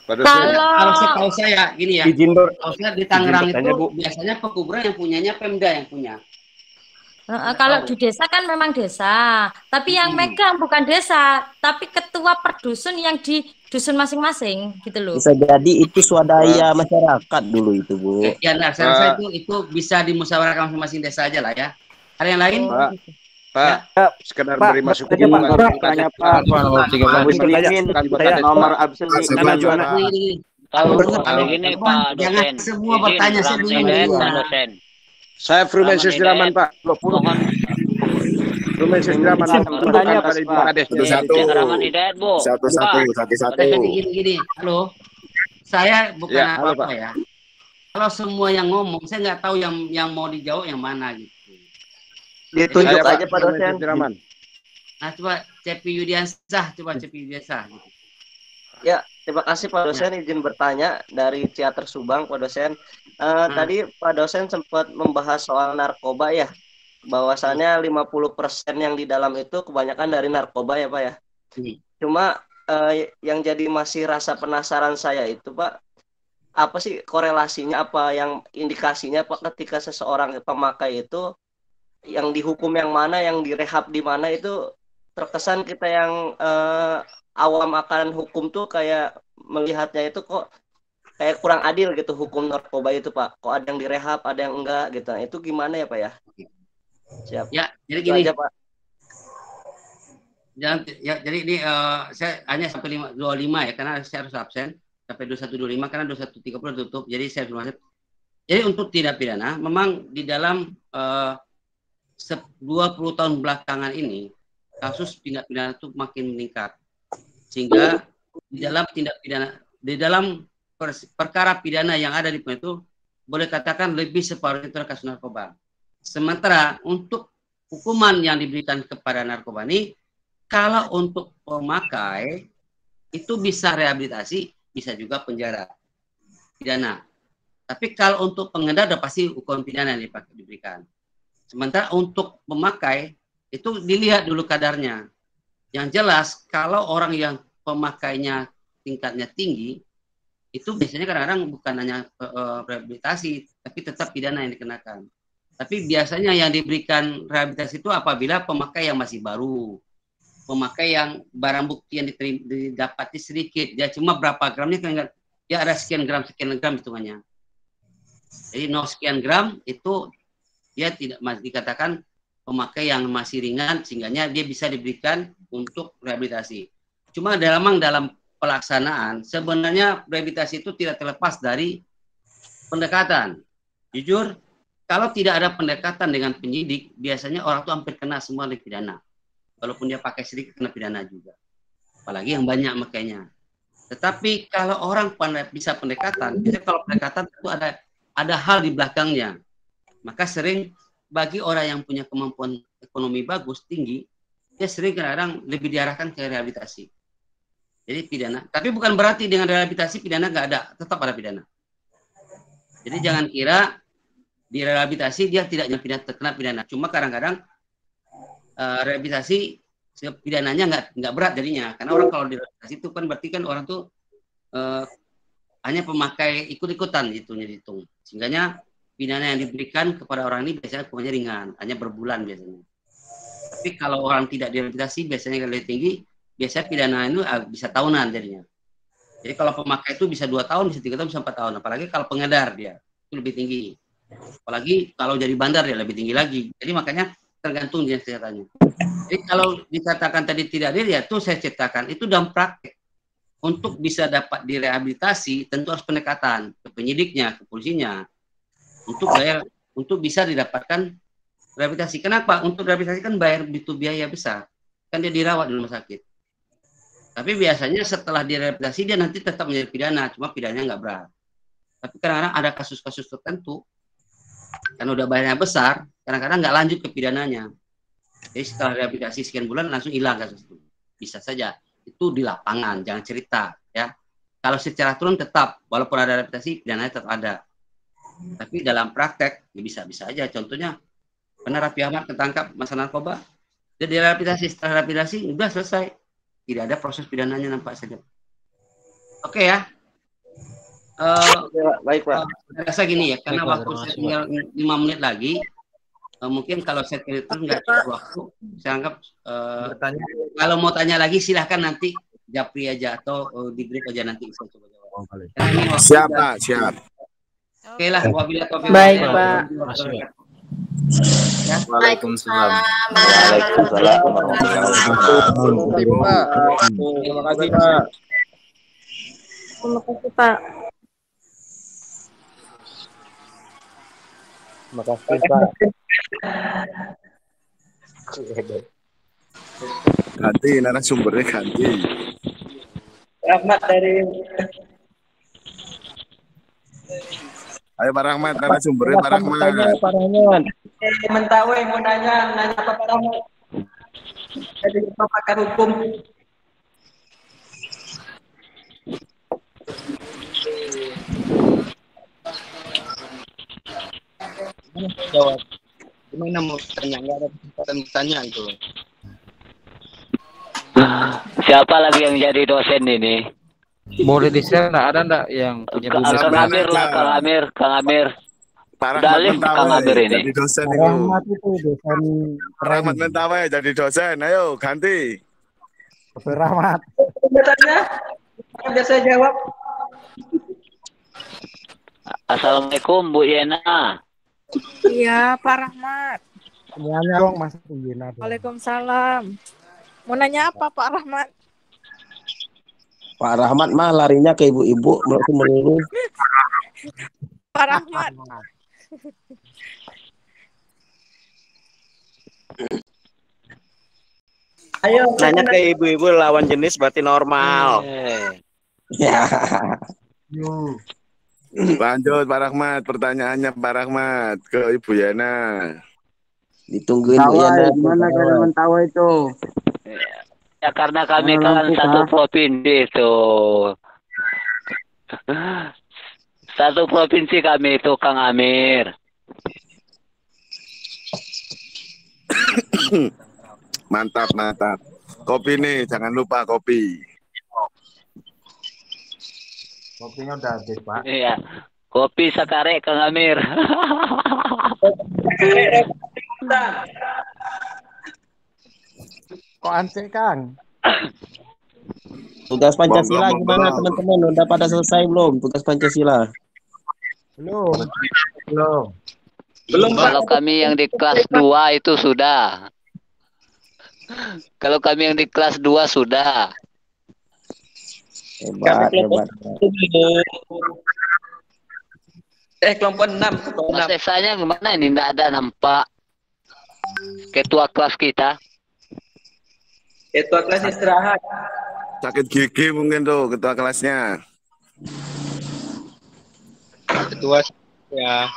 Kalau saya gini ya, kalau saya di Tangerang itu biasanya pekuburan yang punyanya Pemda yang punya. Kalau di desa kan memang desa, tapi yang megang bukan desa, tapi ketua per dusun yang di dusun masing-masing gitu loh. Bisa jadi itu swadaya masyarakat dulu itu, Bu. Ya, saya rasa itu bisa dimusyawarahkan masing-masing desa aja lah ya. Ada yang lain? Pak, sekedar beri masukan tanya Pak. Saya nomor absen di Juana. Begini Pak dosen. Semua bertanya dosen. Saya Frumensius Diraman, Pak. Frumensius Diraman. Tanya pada Ibu Kades. Satu. Gini. Halo. Saya bukan apa-apa ya. Kalau semua yang ngomong, saya nggak tahu yang mau dijawab yang mana gitu. Ditunjuk aja Pak dosen. Nah, coba Cepi Yudiansah, gitu. Ya, terima kasih Pak dosen, izin bertanya dari Ciater Subang, Pak dosen. Tadi Pak dosen sempat membahas soal narkoba ya, bahwasannya 50% yang di dalam itu kebanyakan dari narkoba ya Pak ya. Cuma yang jadi masih rasa penasaran saya itu Pak, apa sih korelasinya, apa yang indikasinya Pak ketika seseorang pemakai itu yang dihukum yang mana, yang direhab di mana, itu terkesan kita yang awam akan hukum tuh kayak melihatnya itu kok kayak kurang adil gitu hukum narkoba itu Pak. Kok ada yang direhab, ada yang enggak gitu. Itu gimana ya Pak ya? Siap. Ya, jadi gini. Aja, Pak. Jadi ini saya hanya sampai 25 ya, karena saya harus absen sampai 21.25 karena 21.30 tutup. Jadi saya harus. Jadi untuk tindak pidana, memang di dalam 20 tahun belakangan ini kasus tindak pidana itu makin meningkat, sehingga di dalam tindak pidana, di dalam perkara pidana yang ada di itu boleh katakan lebih separuh itu kasus narkoba. Sementara untuk hukuman yang diberikan kepada narkoba ini, kalau untuk pemakai itu bisa rehabilitasi, bisa juga penjara pidana. Tapi kalau untuk pengedar udah pasti hukuman pidana yang diberikan. Sementara untuk pemakai itu dilihat dulu kadarnya. Yang jelas kalau orang yang pemakainya tingkatnya tinggi, itu biasanya kadang-kadang bukan hanya rehabilitasi, tapi tetap pidana yang dikenakan. Tapi biasanya yang diberikan rehabilitasi itu apabila pemakai yang masih baru, pemakai yang barang bukti yang didapati sedikit, dia cuma berapa gramnya, ya ada sekian gram hitungannya. Jadi 0 sekian gram itu dia tidak dikatakan pemakai yang masih ringan, sehingga dia bisa diberikan untuk rehabilitasi. Cuma dalam pelaksanaan sebenarnya rehabilitasi itu tidak terlepas dari pendekatan. Jujur, kalau tidak ada pendekatan dengan penyidik, biasanya orang itu hampir kena semua oleh pidana. Walaupun dia pakai sedikit kena pidana juga. Apalagi yang banyak makanya. Tetapi kalau orang bisa pendekatan, biasanya kalau pendekatan itu ada hal di belakangnya. Maka sering bagi orang yang punya kemampuan ekonomi bagus, tinggi, dia sering kadang lebih diarahkan ke rehabilitasi. Jadi pidana. Tapi bukan berarti dengan rehabilitasi pidana nggak ada, tetap ada pidana. Jadi jangan kira di rehabilitasi dia tidak terkena pidana. Cuma kadang-kadang rehabilitasi pidananya nggak berat jadinya. Karena orang kalau di rehabilitasi itu kan berarti kan orang tuh hanya pemakai ikut-ikutan itu dihitung. Sehingga pidana yang diberikan kepada orang ini biasanya hukumannya ringan, hanya berbulan biasanya. Tapi kalau orang tidak direhabilitasi biasanya lebih tinggi. Biasanya pidana itu bisa tahunan jadinya. Jadi kalau pemakai itu bisa 2 tahun, bisa 3 tahun, bisa 4 tahun. Apalagi kalau pengedar dia itu lebih tinggi. Apalagi kalau jadi bandar dia lebih tinggi lagi. Jadi makanya tergantung jenis ceritanya. Jadi kalau dikatakan tadi tidak adil, ya itu saya ceritakan itu dalam praktek. Untuk bisa dapat direhabilitasi tentu harus pendekatan ke penyidiknya, ke polisinya, untuk bisa didapatkan rehabilitasi. Kenapa? Untuk rehabilitasi kan butuh biaya besar. Kan dia dirawat di rumah sakit. Tapi biasanya setelah direhabilitasi dia nanti tetap menjadi pidana, cuma pidananya nggak berat. Tapi kadang-kadang ada kasus-kasus tertentu, karena udah bayarnya besar, kadang-kadang nggak lanjut ke pidananya. Jadi setelah rehabilitasi sekian bulan langsung hilang kasus itu. Bisa saja. Itu di lapangan, jangan cerita. Ya. Kalau secara turun tetap, walaupun ada rehabilitasi, pidananya tetap ada. Tapi dalam praktek, ya bisa-bisa aja. Contohnya, pernah Raffi Ahmad ketangkap masalah narkoba, dia direhabilitasi, setelah rehabilitasi, udah selesai. Tidak ada proses pidananya nampak saja. Oke ya. Baik Pak. Rasa gini ya, karena waktu saya tinggal 5 menit lagi, mungkin kalau saya itu nggak cukup waktu, saya anggap kalau mau tanya lagi silahkan nanti Japri aja atau di grup aja nanti saya coba jawab. Siap Pak, siap. Oke lah, wabillahi taufiq. Baik Pak. Ya. Waalaikumsalam. Waalaikumsalam. Terima kasih Pak. Terima kasih Pak. Terima kasih Pak. Ganti narasumbernya ganti. Rahmat dari Ayo Pak Rahmat, narasumbernya Pak Rahmat. Pak Rahmat. Mentawai mau nanya apa Pak Rahmat? Jadi pakar hukum. Jawab. Gimana mau tanya? Nggak ada kesempatan tanya itu. Siapa lagi yang jadi dosen ini? Boleh di-share nggak? Ada nggak yang punya dosen? Kang Amir lah, Kang Amir. Pak Dalim Kang Amir ini. Jadi dosen itu. Rahmat itu dosen. Rahmat Mentawai jadi dosen. Ayo ganti. Rahmat. Pertanyaannya biasa jawab. Assalamualaikum Bu Yena. Iya Pak Rahmat. Semuanya dong Mas Yena. Waalaikumsalam. Mau nanya apa Pak Rahmat? Pak Rahmat mah larinya ke ibu-ibu melulu. Pak Rahmat. Ayo Nanya ke ibu-ibu lawan jenis berarti normal. Ya. Lanjut Pak Rahmat, pertanyaannya Pak Rahmat ke Ibu Yana. Ditungguin Bu Yana. Gimana keadaan Mentawai itu? Ya karena kami kan satu provinsi itu. Satu provinsi kami itu Kang Amir. Mantap, mantap. Kopi nih, jangan lupa kopi. Kopinya udah habis Pak. Iya. Kopi Sakare Kang Amir. Kok aneh Kang? Tugas Pancasila Bang, gimana teman-teman? Udah pada selesai belum tugas Pancasila? Belum. Belum. Kalau kami yang di kelas 2 itu sudah. Kalau kami yang di kelas 2 sudah. Hebat, hebat. Kelompok 6. Mas Esanya gimana ini? Nggak ada nampak. Ketua kelas kita. Ketua kelas istirahat. Sakit gigi mungkin tuh ketua kelasnya. Ketua ya.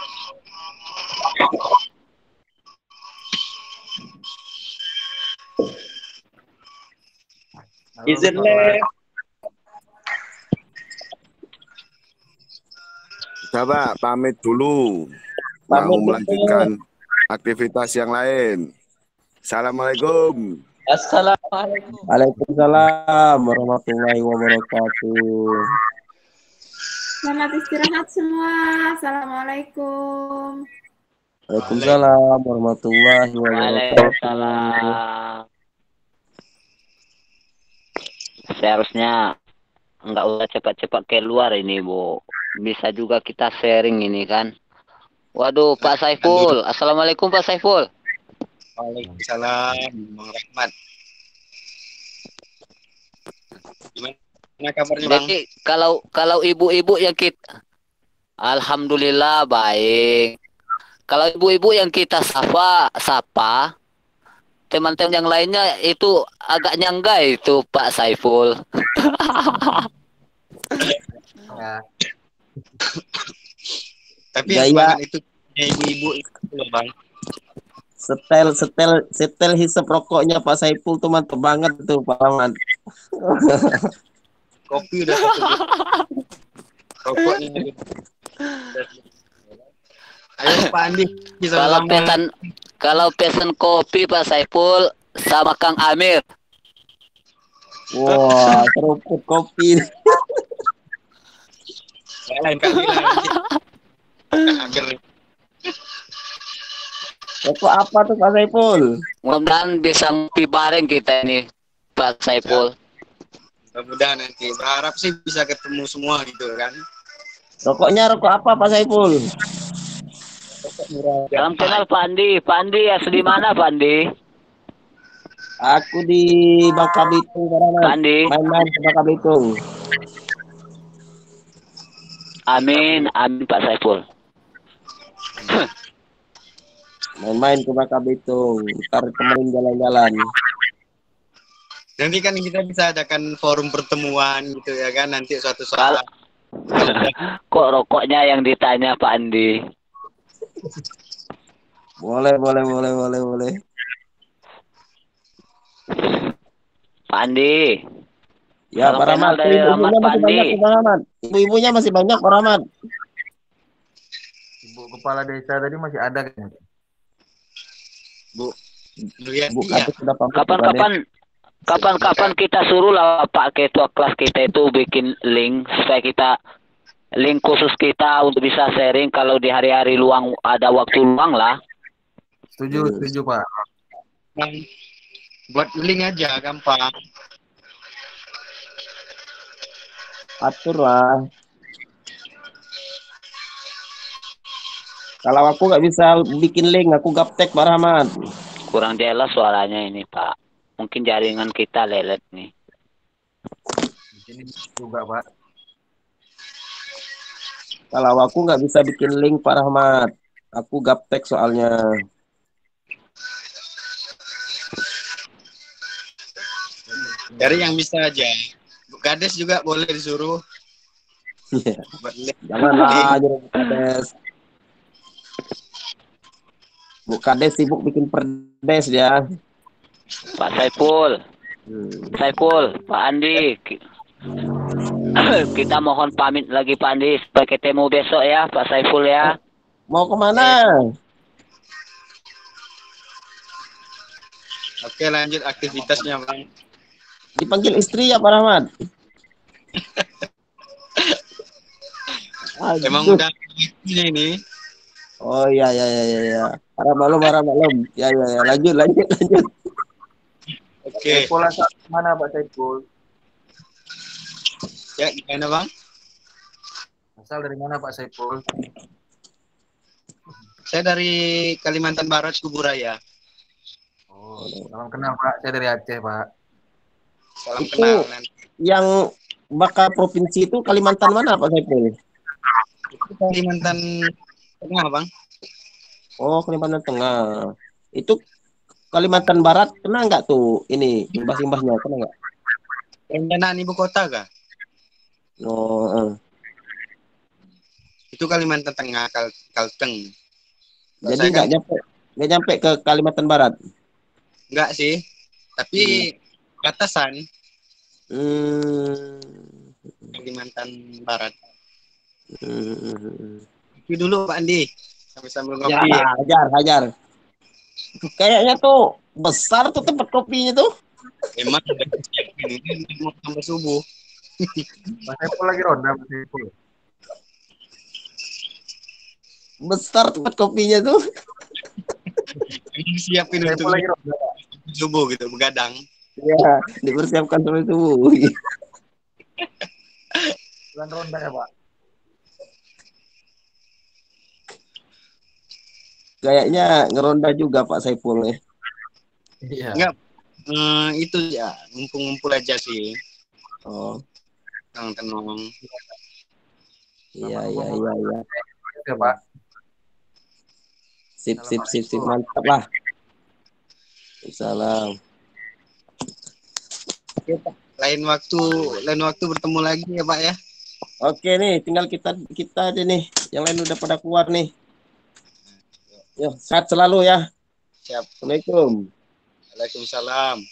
Izin lab. Coba pamit dulu. Pamit Mau dulu. melanjutkan aktivitas yang lain. Assalamualaikum. Assalamualaikum. Waalaikumsalam warahmatullahi wabarakatuh. Selamat istirahat semua. Assalamualaikum. Waalaikumsalam warahmatullahi wabarakatuh. Waalaikumsalam. Seharusnya nggak usah cepat-cepat keluar ini, Bu. Bisa juga kita sharing ini kan. Waduh, Pak Saiful. Assalamualaikum Pak Saiful. Waalaikumsalam, Bang Rahmat. Gimana kabarnya, Bang? Jadi kalau ibu-ibu yang kita, alhamdulillah baik. Kalau ibu-ibu yang kita sapa, teman-teman yang lainnya itu agak nyanggai itu Pak Saiful. Ya. Tapi semangat itu ibu-ibu itu loh, Bang. Setel hisap rokoknya Pak Saiful tuh mantap banget tuh Pak Rahmat. Kopi udah satu. Rokoknya. Ayo Pak Andi. Kalau pesan kopi Pak Saiful sama Kang Amir. Wah, seruput kopi. Lain kali nanti. Amir. Rokok apa tuh Pak Saiful? Mudah-mudahan bisa ngopi bareng kita ini Pak Saiful. Mudah-mudahan nanti. Berharap sih bisa ketemu semua gitu kan. Rokoknya rokok apa Pak Saiful? Salam kenal Pak Andi. Pak Andi asli mana Pak Andi? Aku di Bangka Belitung. Pak Andi. Main-main ke Bangka Belitung. Amin, amin Pak Saiful. Main-main ke Bangka Belitung. Ntar temenin jalan-jalan. Nanti kan kita bisa adakan forum pertemuan gitu ya kan nanti suatu saat. Kok rokoknya yang ditanya Pak Andi? Boleh. Pak Andi. Ya, Pak Rahmat. Ibu-ibunya masih banyak, Pak Rahmat. Ibu kepala desa tadi masih ada kan? Bu. Kapan kita suruh lah Pak Ketua kelas kita itu bikin link supaya kita link khusus kita untuk bisa sharing kalau di hari-hari luang ada waktu luang lah. Setuju Pak. Buat link aja gampang. Atur lah. Kalau aku nggak bisa bikin link, aku gaptek Pak Rahmat. Kurang jelas suaranya ini Pak. Mungkin jaringan kita lelet nih. Di sini juga Pak. Kalau aku nggak bisa bikin link Pak Rahmat, aku gaptek soalnya. Dari yang bisa aja. Bu Kades juga boleh disuruh. Janganlah jadi Bu Kades. Bu Kades sibuk bikin perdes ya. Pak Saiful. Pak Andi. Kita mohon pamit lagi Pak Andi supaya ketemu besok ya Pak Saiful ya. Mau kemana? Oke lanjut aktivitasnya Bang. Dipanggil istri ya Pak Rahmat. Emang udah ini. Oh iya. Para maklum. Ya. Lanjut. Oke. Pola mana Pak Saiful? Ya, gimana Bang? Asal dari mana Pak Saiful? Saya dari Kalimantan Barat, Kuburaya. Oh, salam kenal Pak. Saya dari Aceh Pak. Salam Itu kenal nanti. Yang bakal provinsi itu Kalimantan mana Pak Saiful? Kalimantan Tengah Bang. Oh, Kalimantan Tengah. Itu Kalimantan Barat kena nggak tuh ini imbas-imbasnya kena nggak? Pendanaan ibu kota kah? Oh. Itu Kalimantan Tengah, Kalteng. Jadi nggak nyampe ke Kalimantan Barat? Nggak sih, tapi batasan. Hmm. Kalimantan Barat. Kopi dulu Pak Andi. Sambil Ya, ngopi. hajar. Kayaknya tuh besar tuh tempat kopinya tuh. Emang udah siapin ini mau sampai subuh. Mas Epul lagi ronda, Mas Epul. Besar tempat kopinya tuh. Emang siapin Mas untuk Epul lagi ronda. subuh gitu, begadang. Ya, dipersiapkan sampai subuh. Bulan ronda ya Pak. Kayaknya ngeronda juga Pak Saiful ya. Iya. Enggak, itu ya, ngumpul-ngumpul aja sih. Oh, Tenang-tenang. iya. Ya Pak. Sip, mantap lah. Salam. Oke, Pak. Lain waktu bertemu lagi ya Pak ya. Oke nih, tinggal kita aja nih. Yang lain udah pada keluar nih. Yo, sehat selalu ya. Siap. Assalamualaikum. Waalaikumsalam.